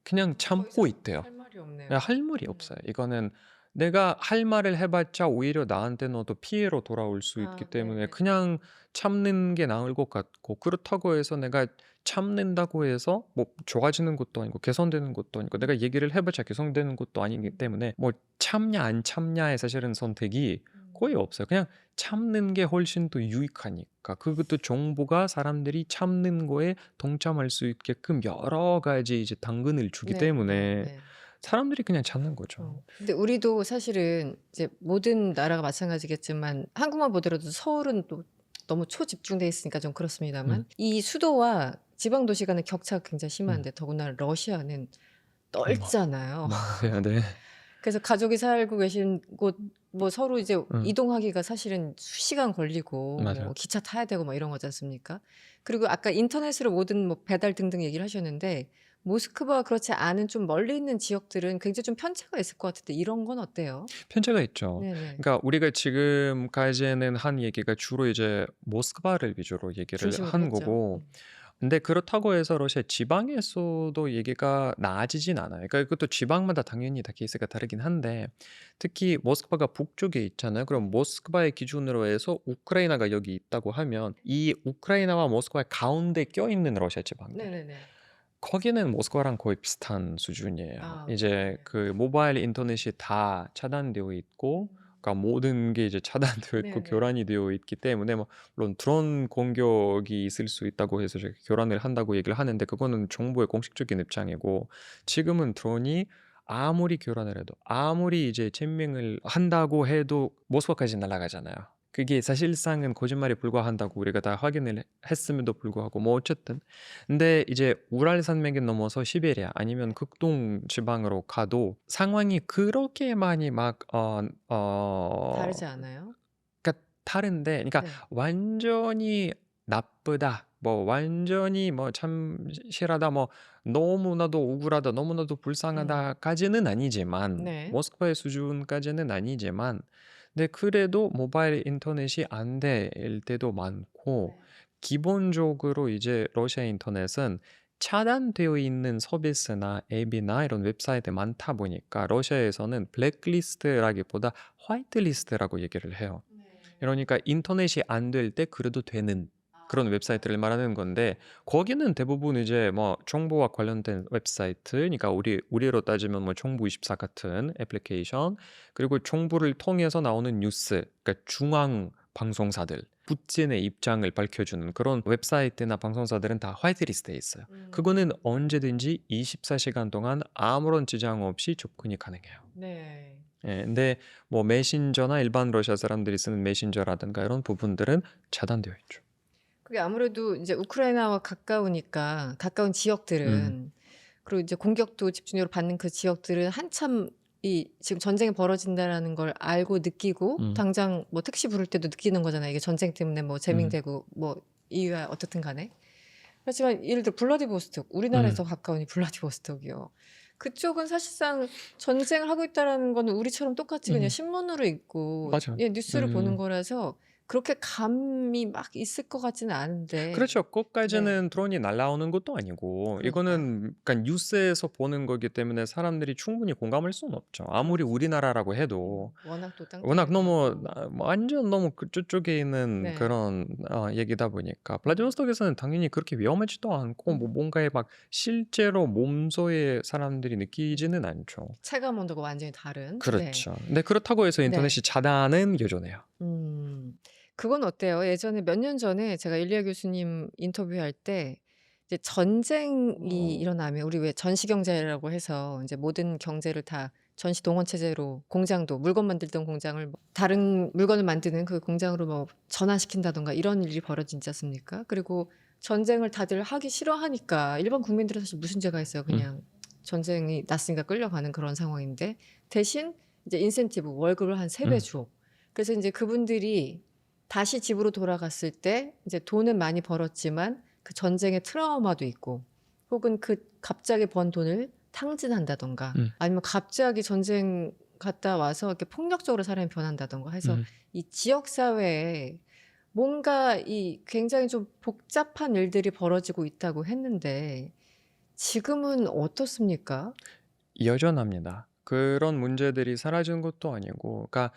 그냥 더 참고 이상 있대요. 할 말이 야, 없네요. 할 말이 없어요. 이거는 내가 할 말을 해봤자 오히려 나한테는 더 피해로 돌아올 수 있기 아, 때문에 네네. 그냥 참는 게 나을 것 같고, 그렇다고 해서 내가 참는다고 해서 뭐 좋아지는 것도 아니고 개선되는 것도 아니고, 내가 얘기를 해봤자 개선되는 것도 아니기 때문에 뭐 참냐 안 참냐의 사실은 선택이 거의 음. 없어요. 그냥 참는 게 훨씬 더 유익하니까. 그것도 정부가 사람들이 참는 거에 동참할 수 있게끔 여러 가지 이제 당근을 주기 때문에 네네네. 사람들이 그냥 찾는 거죠. 근데 우리도 사실은 이제 모든 나라가 마찬가지겠지만 한국만 보더라도 서울은 또 너무 초집중돼 있으니까 좀 그렇습니다만 음, 이 수도와 지방 도시 간의 격차가 굉장히 음. 심한데 더군다나 러시아는 어머, 넓잖아요. 맞아요, 네. 그래서 가족이 살고 계신 곳 뭐 서로 이제 음, 이동하기가 사실은 수시간 걸리고 뭐 맞아요. 기차 타야 되고 막 이런 거지 않습니까? 그리고 아까 인터넷으로 모든 뭐 배달 등등 얘기를 하셨는데 모스크바와 그렇지 않은 좀 멀리 있는 지역들은 굉장히 좀 편차가 있을 것 같은데 이런 건 어때요? 편차가 있죠. 네네. 그러니까 우리가 지금까지는 한 얘기가 주로 이제 모스크바를 위주로 얘기를 중심으로 한 했죠. 거고, 근데 그렇다고 해서 러시아 지방에서도 얘기가 나아지진 않아요. 그러니까 그것도 지방마다 당연히 다 케이스가 다르긴 한데, 특히 모스크바가 북쪽에 있잖아요. 그럼 모스크바의 기준으로 해서 우크라이나가 여기 있다고 하면 이 우크라이나와 모스크바의 가운데 껴있는 러시아 지방들, 네네네. 거기는 모스크바랑 거의 비슷한 수준이에요. 아, 이제 네. 그 모바일 인터넷이 다 차단되어 있고, 그러니까 모든 게 이제 차단되어 있고 네네. 교란이 되어 있기 때문에, 뭐 물론 드론 공격이 있을 수 있다고 해서 저희 교란을 한다고 얘기를 하는데, 그거는 정부의 공식적인 입장이고, 지금은 드론이 아무리 교란을 해도 아무리 이제 잼밍을 한다고 해도 모스크바까지 날아가잖아요. 그게 사실상은 거짓말에 불과한다고 우리가 다 확인을 했음에도 불구하고, 뭐 어쨌든. 근데 이제 우랄 산맥을 넘어서 시베리아 아니면 극동 지방으로 가도 상황이 그렇게 많이 막 다르지 않아요? 그러니까 다른데, 그러니까 네. 완전히 나쁘다, 뭐 완전히 뭐 참실하다, 뭐 너무나도 억울하다, 너무나도 음. 불쌍하다까지는 아니지만, 네. 모스크바의 수준까지는 아니지만, 근데 그래도 모바일 인터넷이 안 될 때도 많고, 기본적으로 이제 러시아 인터넷은 차단되어 있는 서비스나 앱이나 이런 웹사이트 많다 보니까 러시아에서는 블랙리스트라기보다 화이트리스트라고 얘기를 해요. 그러니까 인터넷이 안 될 때 그래도 되는 그런 웹사이트를 말하는 건데, 거기는 대부분 이제 뭐 정보와 관련된 웹사이트, 그러니까 우리로 따지면 뭐 정부24 같은 애플리케이션, 그리고 정부를 통해서 나오는 뉴스, 그러니까 중앙 방송사들, 푸틴의 입장을 밝혀주는 그런 웹사이트나 방송사들은 다 화이트리스트에 있어요. 그거는 언제든지 24시간 동안 아무런 지장 없이 접근이 가능해요. 네. 예, 근데 뭐 메신저나 일반 러시아 사람들이 쓰는 메신저라든가 이런 부분들은 차단되어 있죠. 그게 아무래도 이제 우크라이나와 가까우니까 가까운 음, 지역들은 그리고 이제 공격도 집중적으로 받는 그 지역들은 한참 이 지금 전쟁이 벌어진다라는 걸 알고 느끼고 음, 당장 뭐 택시 부를 때도 느끼는 거잖아요. 이게 전쟁 때문에 뭐 음, 재밍되고 뭐 이유야 어떻든 간에. 하지만 예를 들어 블라디보스톡 음, 우리나라에서 가까우니 블라디보스톡이요. 그쪽은 사실상 전쟁을 하고 있다라는 거는 우리처럼 똑같이 그냥 음, 신문으로 읽고 맞아요. 예, 뉴스를 보는 음. 거라서 그렇게 감이 막 있을 것 같지는 않은데. 그렇죠. 네. 끝까지는 드론이 날아오는 것도 아니고 그러니까. 이거는 그러니까 뉴스에서 보는 거기 때문에 사람들이 충분히 공감할 수는 없죠. 아무리 그렇죠. 우리나라라고 해도 워낙 또 워낙 땅덩어리가 너무 많고. 완전 너무 그쪽에 있는 네. 그런 얘기다 보니까 블라디보스톡에서는 당연히 그렇게 위험하지도 않고 뭐 음. 뭔가에 막 실제로 몸소에 사람들이 느끼지는 않죠. 체감 온도가 완전히 다른. 네. 그렇죠. 근데 그렇다고 해서 네. 인터넷이 차단은 여전해요. 음. 그건 어때요? 예전에 몇 년 전에 제가 일리아 교수님 인터뷰할 때 이제 전쟁이 일어나면 우리 왜 전시 경제라고 해서 이제 모든 경제를 다 전시 동원 체제로 공장도 물건 만들던 공장을 뭐 다른 물건을 만드는 그 공장으로 뭐 전환시킨다든가 이런 일이 벌어지지 않습니까? 그리고 전쟁을 다들 하기 싫어하니까 일반 국민들은 사실 무슨 죄가 있어요. 음, 그냥 전쟁이 났으니까 끌려가는 그런 상황인데 대신 이제 인센티브 월급을 한 3배 음, 줘. 그래서 이제 그분들이 다시 집으로 돌아갔을 때 이제 돈은 많이 벌었지만 그 전쟁의 트라우마도 있고 혹은 그 갑자기 번 돈을 탕진한다던가 음, 아니면 갑자기 전쟁 갔다 와서 이렇게 폭력적으로 사람이 변한다던가 해서 음. 이 지역 사회에 뭔가 이 굉장히 좀 복잡한 일들이 벌어지고 있다고 했는데 지금은 어떻습니까? 여전합니다. 그런 문제들이 사라진 것도 아니고, 그러니까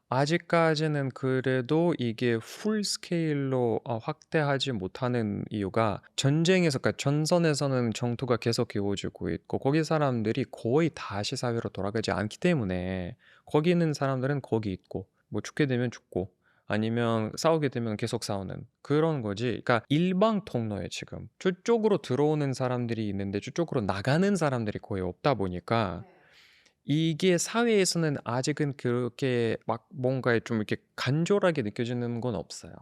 아직까지는 그래도 이게 풀 스케일로 확대하지 못하는 이유가 전쟁에서, 그러니까 전선에서는 전투가 계속 이어지고 있고, 거기 사람들이 거의 다시 사회로 돌아가지 않기 때문에 거기 있는 사람들은 거기 있고, 뭐 죽게 되면 죽고, 아니면 싸우게 되면 계속 싸우는 그런 거지. 그러니까 일방 통로에 지금 저쪽으로 들어오는 사람들이 있는데 저쪽으로 나가는 사람들이 거의 없다 보니까 이게 사회에서는 아직은 그렇게 막 뭔가에 좀 이렇게 간절하게 느껴지는 건 없어요.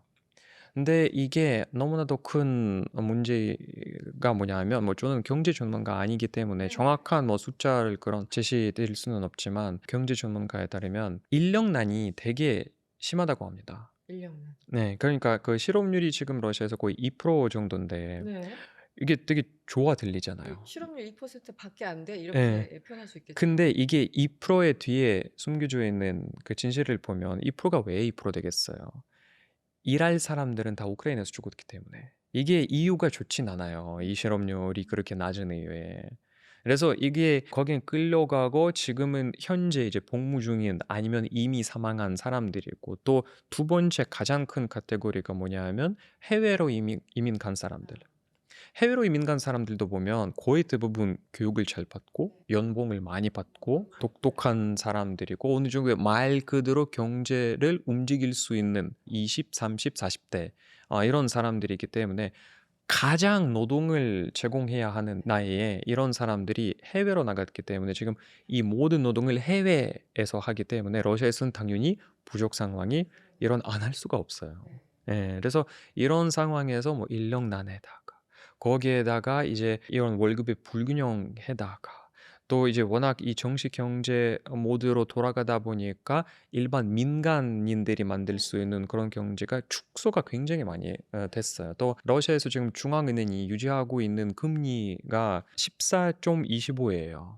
근데 이게 너무나도 큰 문제가 뭐냐면 뭐 저는 경제 전문가 아니기 때문에 정확한 뭐 숫자를 그런 제시드릴 수는 없지만 경제 전문가에 따르면 인력난이 되게 심하다고 합니다. 인력난. 네, 그러니까 그 실업률이 지금 러시아에서 거의 2% 정도인데 네. 이게 되게 좋아 들리잖아요. 실업률 2%밖에 안 돼? 예. 이렇게 표현할 수 있겠죠. 근데 이게 2%의 뒤에 숨겨져 있는 그 진실을 보면 2%가 왜 2% 되겠어요? 일할 사람들은 다 우크라이나에서 죽었기 때문에. 이게 이유가 좋진 않아요. 이 실업률이 그렇게 낮은 이유에. 그래서 이게 거긴 끌려가고 지금은 현재 이제 복무 중인 아니면 이미 사망한 사람들이 있고 또 두 번째 가장 큰 카테고리가 뭐냐 하면 해외로 이민 간 사람들. 해외로 이민 간 사람들도 보면 거의 대부분 교육을 잘 받고 연봉을 많이 받고 똑똑한 사람들이고 어느 정도 말 그대로 경제를 움직일 수 있는 20, 30, 40대 이런 사람들이기 때문에 가장 노동을 제공해야 하는 나이에 이런 사람들이 해외로 나갔기 때문에 지금 이 모든 노동을 해외에서 하기 때문에 러시아에서는 당연히 부족 상황이 이런 안 할 수가 없어요. 예, 그래서 이런 상황에서 뭐 인력난에다가 거기에다가 이제 이런 월급의 불균형에다가 또 이제 워낙 이 정식 경제 모드로 돌아가다 보니까 일반 민간인들이 만들 수 있는 그런 경제가 축소가 굉장히 많이 됐어요. 또 러시아에서 지금 중앙은행이 유지하고 있는 금리가 14.25예요.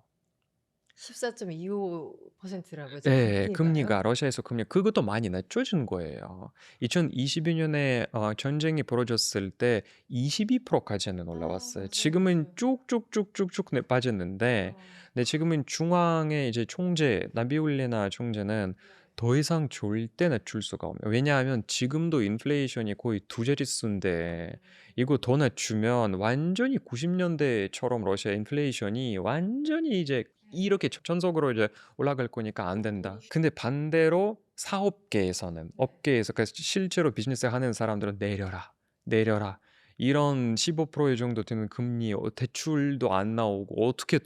14.25%라고요, 지금 네, 금리가요? 금리가 러시아에서 금리 그것도 많이 낮춰진 거예요. 2022년에 전쟁이 벌어졌을 때 22%까지는 올라왔어요. 지금은 쭉쭉쭉쭉쭉 빠졌는데, 근데 지금은 중앙의 이제 총재 나비울레나 총재는 더 이상 절대 낮출 수가 없어요. 왜냐하면 지금도 인플레이션이 거의 두 자릿수인데 이거 더 낮추면 완전히 90년대처럼 러시아 인플레이션이 완전히 이제 이렇게 전속으로 이제 올라갈 거니까 안 된다. 근데 반대로 사업계에서는 업계에서 그래서 실제로 비즈니스 하는 사람들은 내려라, 내려라. 이런 15% 정도 되는 금리 대출도 안 나오고 어떻게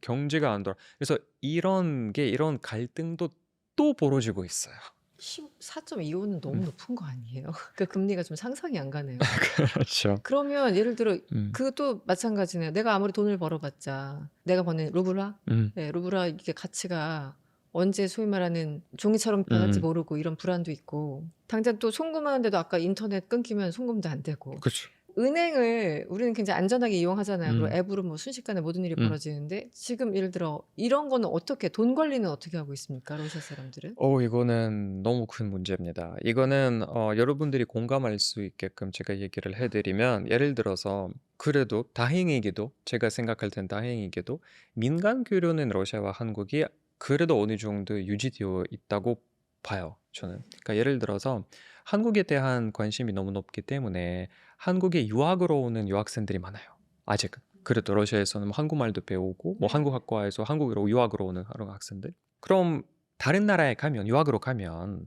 경제가 안 돌아. 그래서 이런 갈등도 또 벌어지고 있어요. 4.25는 너무 음, 높은 거 아니에요? 그 금리가 좀 상상이 안 가네요. 그렇죠. 그러면 예를 들어 음, 그것도 마찬가지네요. 내가 아무리 돈을 벌어봤자 내가 버는 루블화? 음, 네, 루블화 이게 가치가 언제 소위 말하는 종이처럼 변할지 음, 모르고 이런 불안도 있고 당장 또 송금하는데도 아까 인터넷 끊기면 송금도 안 되고 그렇죠. 은행을 우리는 굉장히 안전하게 이용하잖아요. 그리고 음, 앱으로 뭐 순식간에 모든 일이 음. 벌어지는데 지금 예를 들어 이런 거는 어떻게 돈 관리는 어떻게 하고 있습니까? 러시아 사람들은? 이거는 너무 큰 문제입니다. 이거는 여러분들이 공감할 수 있게끔 제가 얘기를 해드리면, 예를 들어서 그래도 다행이게도, 제가 생각할 땐 다행이게도 민간 교류는 러시아와 한국이 그래도 어느 정도 유지되어 있다고 봐요, 저는. 그러니까 예를 들어서 한국에 대한 관심이 너무 높기 때문에 한국에 유학으로 오는 유학생들이 많아요. 아직은. 그래도 러시아에서는 뭐 한국말도 배우고, 뭐 한국 학과에서 한국으로 유학으로 오는 학생들. 그럼 다른 나라에 가면, 유학으로 가면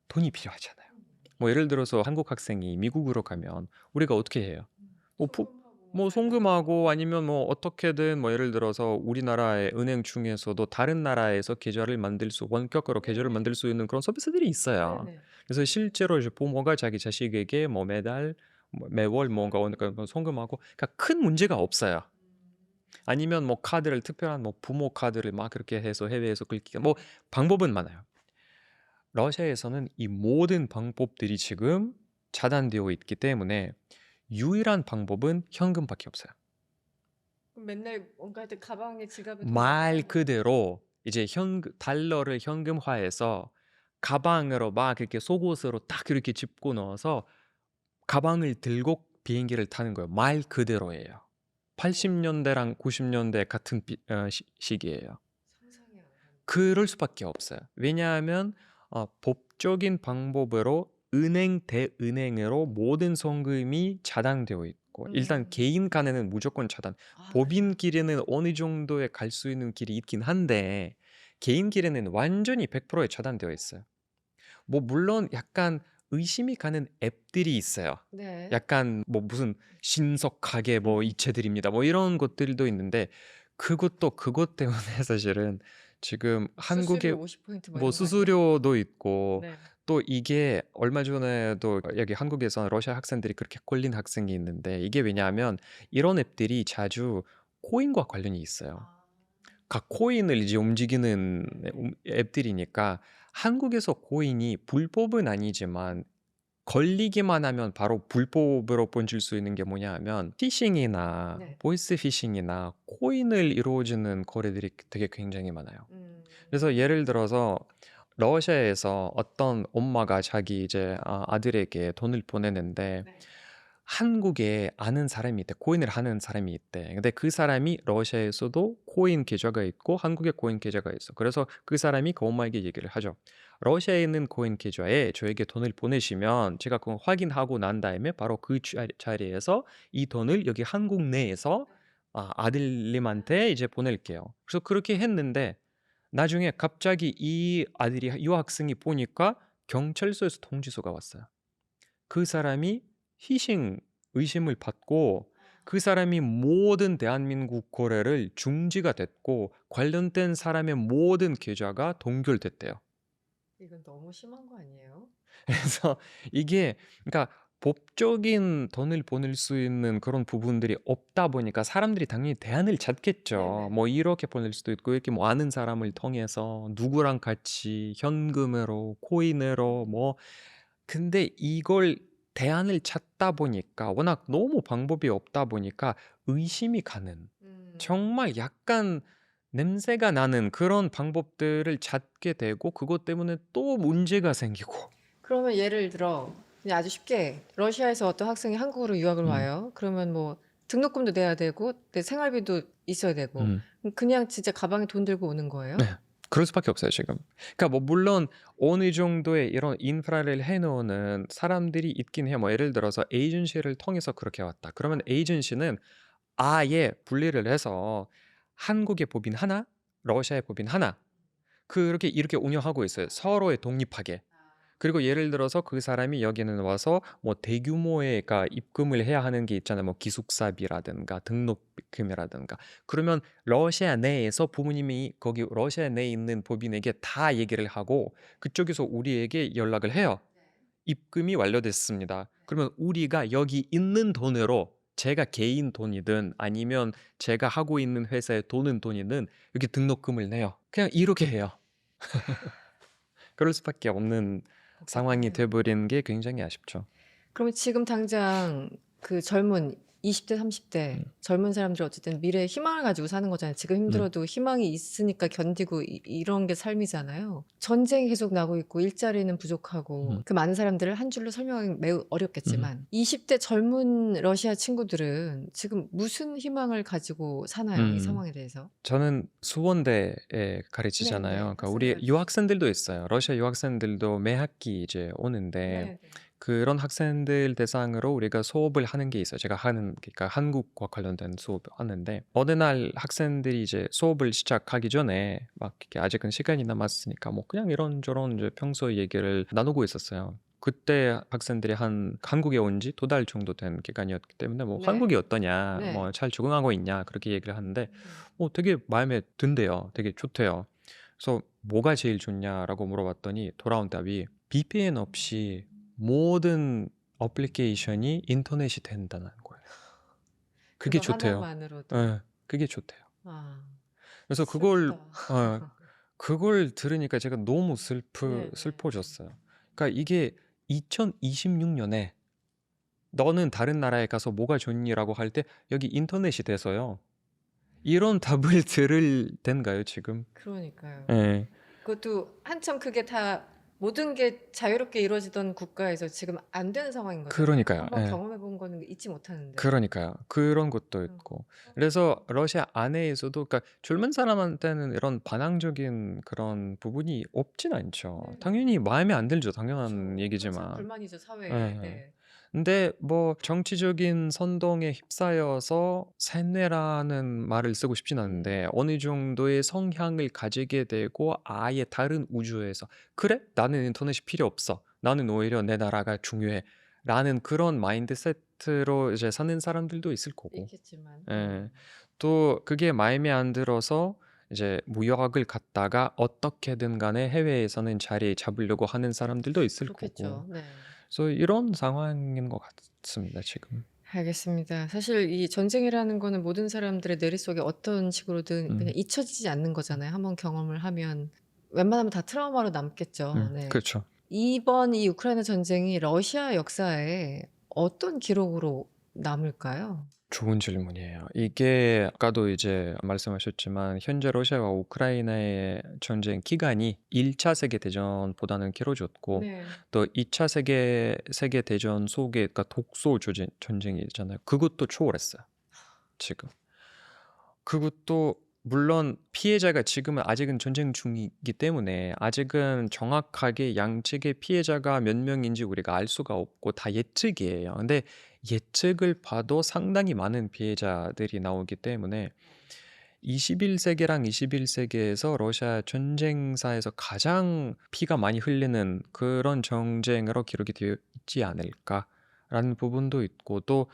돈이 필요하잖아요. 뭐 예를 들어서 한국 학생이 미국으로 가면 우리가 어떻게 해요? 뭐, 뭐 송금하고, 아니면 뭐 어떻게든, 뭐 예를 들어서 우리나라의 은행 중에서도 다른 나라에서 계좌를 만들 수, 원격으로 계좌를 만들 수 있는 그런 서비스들이 있어요. 네네. 그래서 실제로 이제 부모가 자기 자식에게 뭐 매달, 뭐 매월 뭔가 뭐 송금하고, 그러니까 큰 문제가 없어요. 아니면 뭐 카드를, 특별한 뭐 부모 카드를 막 그렇게 해서 해외에서 긁기가, 뭐 방법은 많아요. 러시아에서는 이 모든 방법들이 지금 차단되어 있기 때문에 유일한 방법은 현금밖에 없어요. 그럼 맨날 뭔가 하여튼 가방에 지갑에 돈이 말 많아야 되는 그대로 이제 달러를 현금화해서 가방으로 막 이렇게 속옷으로 딱 이렇게 짚고 넣어서 가방을 들고 비행기를 타는 거예요. 말 그대로예요. 80년대랑 90년대 같은 시기예요. 상상이 안 가는. 그럴 수밖에 없어요. 왜냐하면 법적인 방법으로 은행 대은행으로 모든 송금이 차단되어 있고, 일단 개인 간에는 무조건 차단. 아, 그래요? 법인끼리는 어느 정도에 갈 수 있는 길이 있긴 한데 개인끼리는 완전히 100%에 차단되어 있어요. 뭐 물론 약간 의심이 가는 앱들이 있어요. 네. 약간 뭐 무슨 신속하게 뭐 이체드립니다, 뭐 이런 것들도 있는데, 그것도 그것 때문에 사실은 지금 한국에 수수료 50%뭐 뭐 이런 거 아니에요? 수수료도 있고, 네. 또 이게 얼마 전에도 여기 한국에서 러시아 학생들이 그렇게 걸린 학생이 있는데, 이게 왜냐하면 이런 앱들이 자주 코인과 관련이 있어요. 아. 각 코인을 이제 움직이는 앱들이니까, 한국에서 코인이 불법은 아니지만 걸리기만 하면 바로 불법으로 번질 수 있는 게 뭐냐 하면, 피싱이나 네. 보이스 피싱이나 코인을 이루어지는 거래들이 되게 굉장히 많아요. 음. 그래서 예를 들어서 러시아에서 어떤 엄마가 자기 이제 아들에게 돈을 보내는데, 네. 한국에 아는 사람이 있대. 코인을 하는 사람이 있대. 근데 그 사람이 러시아에서도 코인 계좌가 있고 한국에 코인 계좌가 있어. 그래서 그 사람이 그 엄마에게 얘기를 하죠. 러시아에 있는 코인 계좌에 저에게 돈을 보내시면 제가 그거 확인하고 난 다음에 바로 그 자리에서 이 돈을 여기 한국 내에서 아들님한테 이제 보낼게요. 그래서 그렇게 했는데, 나중에 갑자기 이 아들이, 유학생이 보니까 경찰서에서 통지서가 왔어요. 그 사람이 피싱 의심을 받고, 그 사람이 모든 대한민국 거래를 중지가 됐고, 관련된 사람의 모든 계좌가 동결됐대요. 이건 너무 심한 거 아니에요? 그래서 이게, 그러니까 법적인 돈을 보낼 수 있는 그런 부분들이 없다 보니까 사람들이 당연히 대안을 찾겠죠. 네네. 뭐 이렇게 보낼 수도 있고, 이렇게 뭐 아는 사람을 통해서 누구랑 같이 현금으로, 코인으로 뭐. 근데 이걸 대안을 찾다 보니까, 워낙 너무 방법이 없다 보니까 의심이 가는, 음. 정말 약간 냄새가 나는 그런 방법들을 찾게 되고, 그것 때문에 또 문제가 생기고. 그러면 예를 들어 그냥 아주 쉽게 러시아에서 어떤 학생이 한국으로 유학을 음, 와요. 그러면 뭐 등록금도 내야 되고 내 생활비도 있어야 되고 음. 그냥 진짜 가방에 돈 들고 오는 거예요? 네. 그럴 수밖에 없어요, 지금. 그러니까 뭐 물론 어느 정도의 이런 인프라를 해 놓는 사람들이 있긴 해요. 뭐 예를 들어서 에이전시를 통해서 그렇게 왔다. 그러면 에이전시는 아예 분리를 해서 한국의 법인 하나, 러시아의 법인 하나, 그렇게 이렇게 운영하고 있어요. 서로의 독립하게. 그리고 예를 들어서 그 사람이 여기는 와서 뭐 대규모의 입금을 해야 하는 게 있잖아요. 뭐 기숙사비라든가 등록금이라든가. 그러면 러시아 내에서 부모님이 거기 러시아 내에 있는 법인에게 다 얘기를 하고, 그쪽에서 우리에게 연락을 해요. 입금이 완료됐습니다. 그러면 우리가 여기 있는 돈으로, 제가 개인 돈이든 아니면 제가 하고 있는 회사의 돈이든 여기 등록금을 내요. 그냥 이렇게 해요. 그럴 수밖에 없는 상황이 복잡하네요. 돼버리는 게 굉장히 아쉽죠. 그러면 지금 당장 그 젊은 20대, 30대 음, 젊은 사람들 어쨌든 미래에 희망을 가지고 사는 거잖아요. 지금 음, 힘들어도 희망이 있으니까 견디고 이런 게 삶이잖아요. 전쟁이 계속 나고 있고 일자리는 부족하고 음, 그 많은 사람들을 한 줄로 설명하기 매우 음. 어렵겠지만 20대 젊은 러시아 친구들은 지금 무슨 희망을 가지고 사나요? 이 음. 상황에 대해서? 저는 수원대에 네, 가르치잖아요. 네. 그러니까 학생들 우리 가르치시죠. 유학생들도 있어요. 러시아 유학생들도 매 학기 이제 오는데 네, 네. 그런 학생들 대상으로 우리가 수업을 하는 게 있어요. 제가 하는 그러니까 한국과 관련된 수업 하는데 어느 날 학생들이 이제 수업을 시작하기 전에 막 이렇게 아직은 시간이 남았으니까 뭐 그냥 이런저런 이제 평소 얘기를 나누고 있었어요. 그때 학생들이 한 한국에 온 지 2달 정도 된 기간이었기 때문에 뭐 네, 한국이 어떠냐, 뭐 네. 잘 적응하고 있냐 그렇게 얘기를 하는데 되게 마음에 든대요. 되게 좋대요. 그래서 뭐가 제일 좋냐라고 물어봤더니 돌아온 답이 VPN 없이 모든 어플리케이션이 인터넷이 된다는 거예요. 그게 그거 좋대요. 하나만으로도. 예, 그게 좋대요. 아, 그래서 슬프다. 어, 그걸 들으니까 제가 너무 네, 네. 슬퍼졌어요. 그러니까 이게 2026년에 너는 다른 나라에 가서 뭐가 좋니라고 할 때 여기 인터넷이 돼서요. 이런 답을 들을 텐가요, 지금? 그러니까요. 예. 그것도 한참 그게 다 모든 게 자유롭게 이루어지던 국가에서 지금 안 되는 상황인 거잖아요. 그러니까요. 한번 예. 경험해 본 거는 잊지 못하는데. 그러니까요. 그런 것도 음. 있고. 그래서 러시아 안에에서도 그러니까 젊은 사람한테는 이런 반항적인 그런 부분이 없진 않죠. 네네. 당연히 마음에 안 들죠. 당연한 그렇죠. 한참 얘기지만. 불만이죠, 사회에. 예. 네. 근데 뭐 정치적인 선동에 휩싸여서 세뇌라는 말을 쓰고 싶진 음. 않은데 어느 정도의 성향을 가지게 되고 아예 다른 우주에서 그래? 나는 인터넷이 필요 없어. 나는 오히려 내 나라가 중요해. 라는 그런 마인드세트로 이제 사는 사람들도 있을 거고. 있겠지만. 예. 또 그게 마음에 안 들어서 이제 무역을 갔다가 어떻게든 간에 해외에서는 자리 잡으려고 하는 사람들도 있을 거고. 그렇겠죠. 네. 그래서 이런 상황인 것 같습니다, 지금. 알겠습니다. 사실 이 전쟁이라는 거는 모든 사람들의 뇌리 속에 어떤 식으로든 그냥 음, 잊혀지지 않는 거잖아요. 한번 경험을 하면 웬만하면 다 트라우마로 남겠죠. 네. 그렇죠. 이번 이 우크라이나 전쟁이 러시아 역사에 어떤 기록으로 남을까요? 좋은 질문이에요. 이게 아까도 이제 말씀하셨지만 현재 러시아와 우크라이나의 전쟁 기간이 1차 세계 대전보다는 길어졌고 네. 또 2차 세계 대전 속에 그러니까 독소 전쟁이 있잖아요. 그것도 초월했어요. 지금. 그것도 물론 피해자가 지금은 아직은 전쟁 중이기 때문에 아직은 정확하게 양측의 피해자가 몇 명인지 우리가 알 수가 없고 다 예측이에요. 근데 예측을 봐도 상당히 많은 피해자들이 나오기 때문에 21세기랑 21세기에서 러시아 전쟁사에서 가장 피가 많이 흘리는 그런 전쟁으로 기록이 되어 있지 않을까라는 부분도 있고 또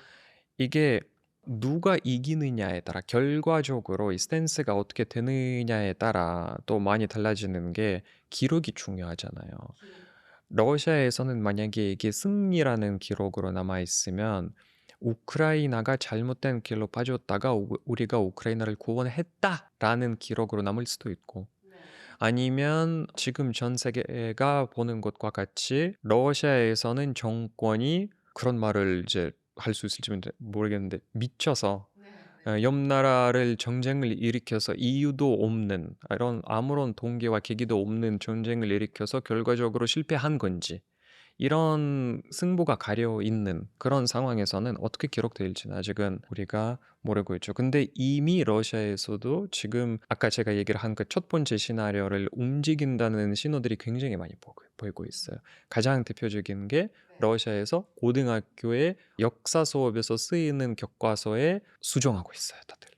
이게 누가 이기느냐에 따라 결과적으로 이 스탠스가 어떻게 되느냐에 따라 또 많이 달라지는 게 기록이 중요하잖아요. 러시아에서는 만약에 이게 승리라는 기록으로 남아 있으면 우크라이나가 잘못된 길로 빠졌다가 우리가 우크라이나를 구원했다라는 기록으로 남을 수도 있고 아니면 지금 전 세계가 보는 것과 같이 러시아에서는 정권이 그런 말을 이제 할 수 있을지 모르겠는데 미쳐서 옆 나라를 전쟁을 일으켜서 이유도 없는 이런 아무런 동기와 계기도 없는 전쟁을 일으켜서 결과적으로 실패한 건지 이런 승부가 가려 있는 그런 상황에서는 어떻게 기록될지는 아직은 우리가 모르고 있죠. 근데 이미 러시아에서도 지금 아까 제가 얘기를 한 그 첫 번째 시나리오를 움직인다는 신호들이 굉장히 많이 보이고 있어요. 가장 대표적인 게 러시아에서 고등학교의 역사 수업에서 쓰이는 교과서에 수정하고 있어요, 다들.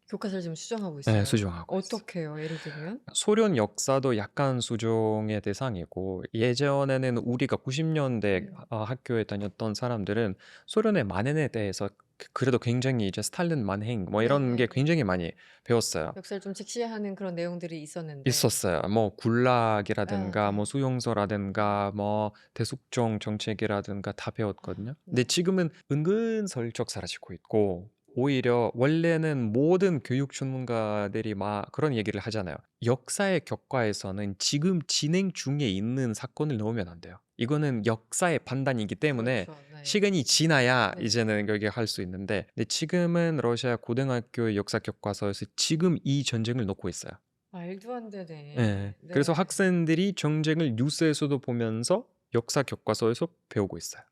교과서를 지금 수정하고 네, 있어요. 수정하고 있어요. 어떻게요? 예를 들면? 소련 역사도 약간 수종의 대상이고 예전에는 우리가 90년대 학교에 다녔던 사람들은 소련의 만행에 대해서 그래도 굉장히 이제 스탈린 만행 뭐 이런 게 네네. 굉장히 많이 배웠어요. 역사를 좀 직시하는 그런 내용들이 있었는데. 있었어요. 뭐 굴락이라든가 뭐 네. 수용소라든가 뭐 대숙종 정책이라든가 다 배웠거든요. 근데 네. 지금은 은근슬쩍 사라지고 있고 오히려 원래는 모든 교육 전문가들이 막 그런 얘기를 하잖아요. 역사의 교과에서는 지금 진행 중에 있는 사건을 넣으면 안 돼요. 이거는 역사의 판단이기 때문에 그렇죠. 네. 시간이 지나야 네. 이제는 여기 할 수 있는데, 근데 지금은 러시아 고등학교 역사 교과서에서 지금 이 전쟁을 넣고 있어요. 말도 안 예. 되네. 그래서 네. 학생들이 전쟁을 뉴스에서도 보면서 역사 교과서에서 배우고 있어요.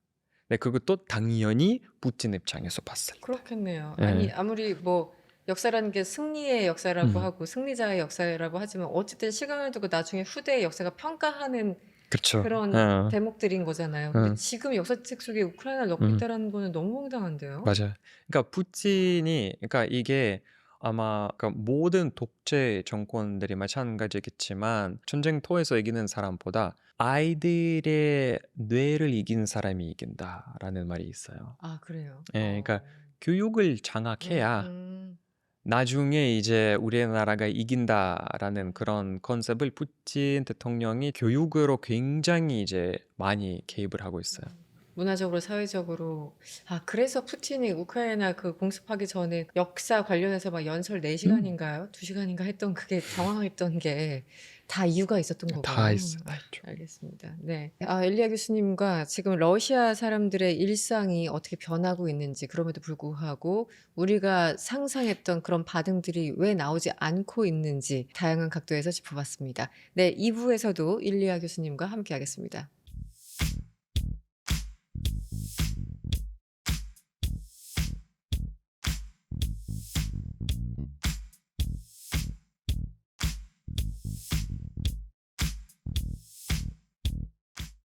네, 그것도 당연히 푸틴 입장에서 봤을 때. 그렇겠네요. 아니 예. 아무리 뭐 역사라는 게 승리의 역사라고 음. 하고 승리자의 역사라고 하지만 어쨌든 시간을 두고 나중에 후대의 역사가 평가하는 그쵸. 그런 어. 대목들인 거잖아요. 근데 어. 지금 역사책 속에 우크라이나를 넣고 음. 있다라는 거는 너무 황당한데요. 맞아요. 그러니까 푸틴이, 그러니까 이게 아마 그러니까 모든 독재 정권들이 마찬가지겠지만 전쟁터에서 이기는 사람보다 아이들의 뇌를 이긴 사람이 이긴다라는 말이 있어요. 아 그래요? 예, 그러니까 교육을 장악해야 음. 나중에 이제 우리나라가 이긴다라는 그런 컨셉을 푸틴 대통령이 교육으로 굉장히 이제 많이 개입을 하고 있어요. 문화적으로 사회적으로 아 그래서 푸틴이 우크라이나 그 공습하기 전에 역사 관련해서 막 연설 4 음. 시간인가요? 2 시간인가 했던 그게 당황했던 게 다 이유가 있었던 다 거군요. 있어, 다 아 있죠. 알겠습니다. 네. 아 엘리야 교수님과 지금 러시아 사람들의 일상이 어떻게 변하고 있는지 그럼에도 불구하고 우리가 상상했던 그런 반응들이 왜 나오지 않고 있는지 다양한 각도에서 짚어봤습니다. 네. 2 부에서도 일리아 교수님과 함께하겠습니다.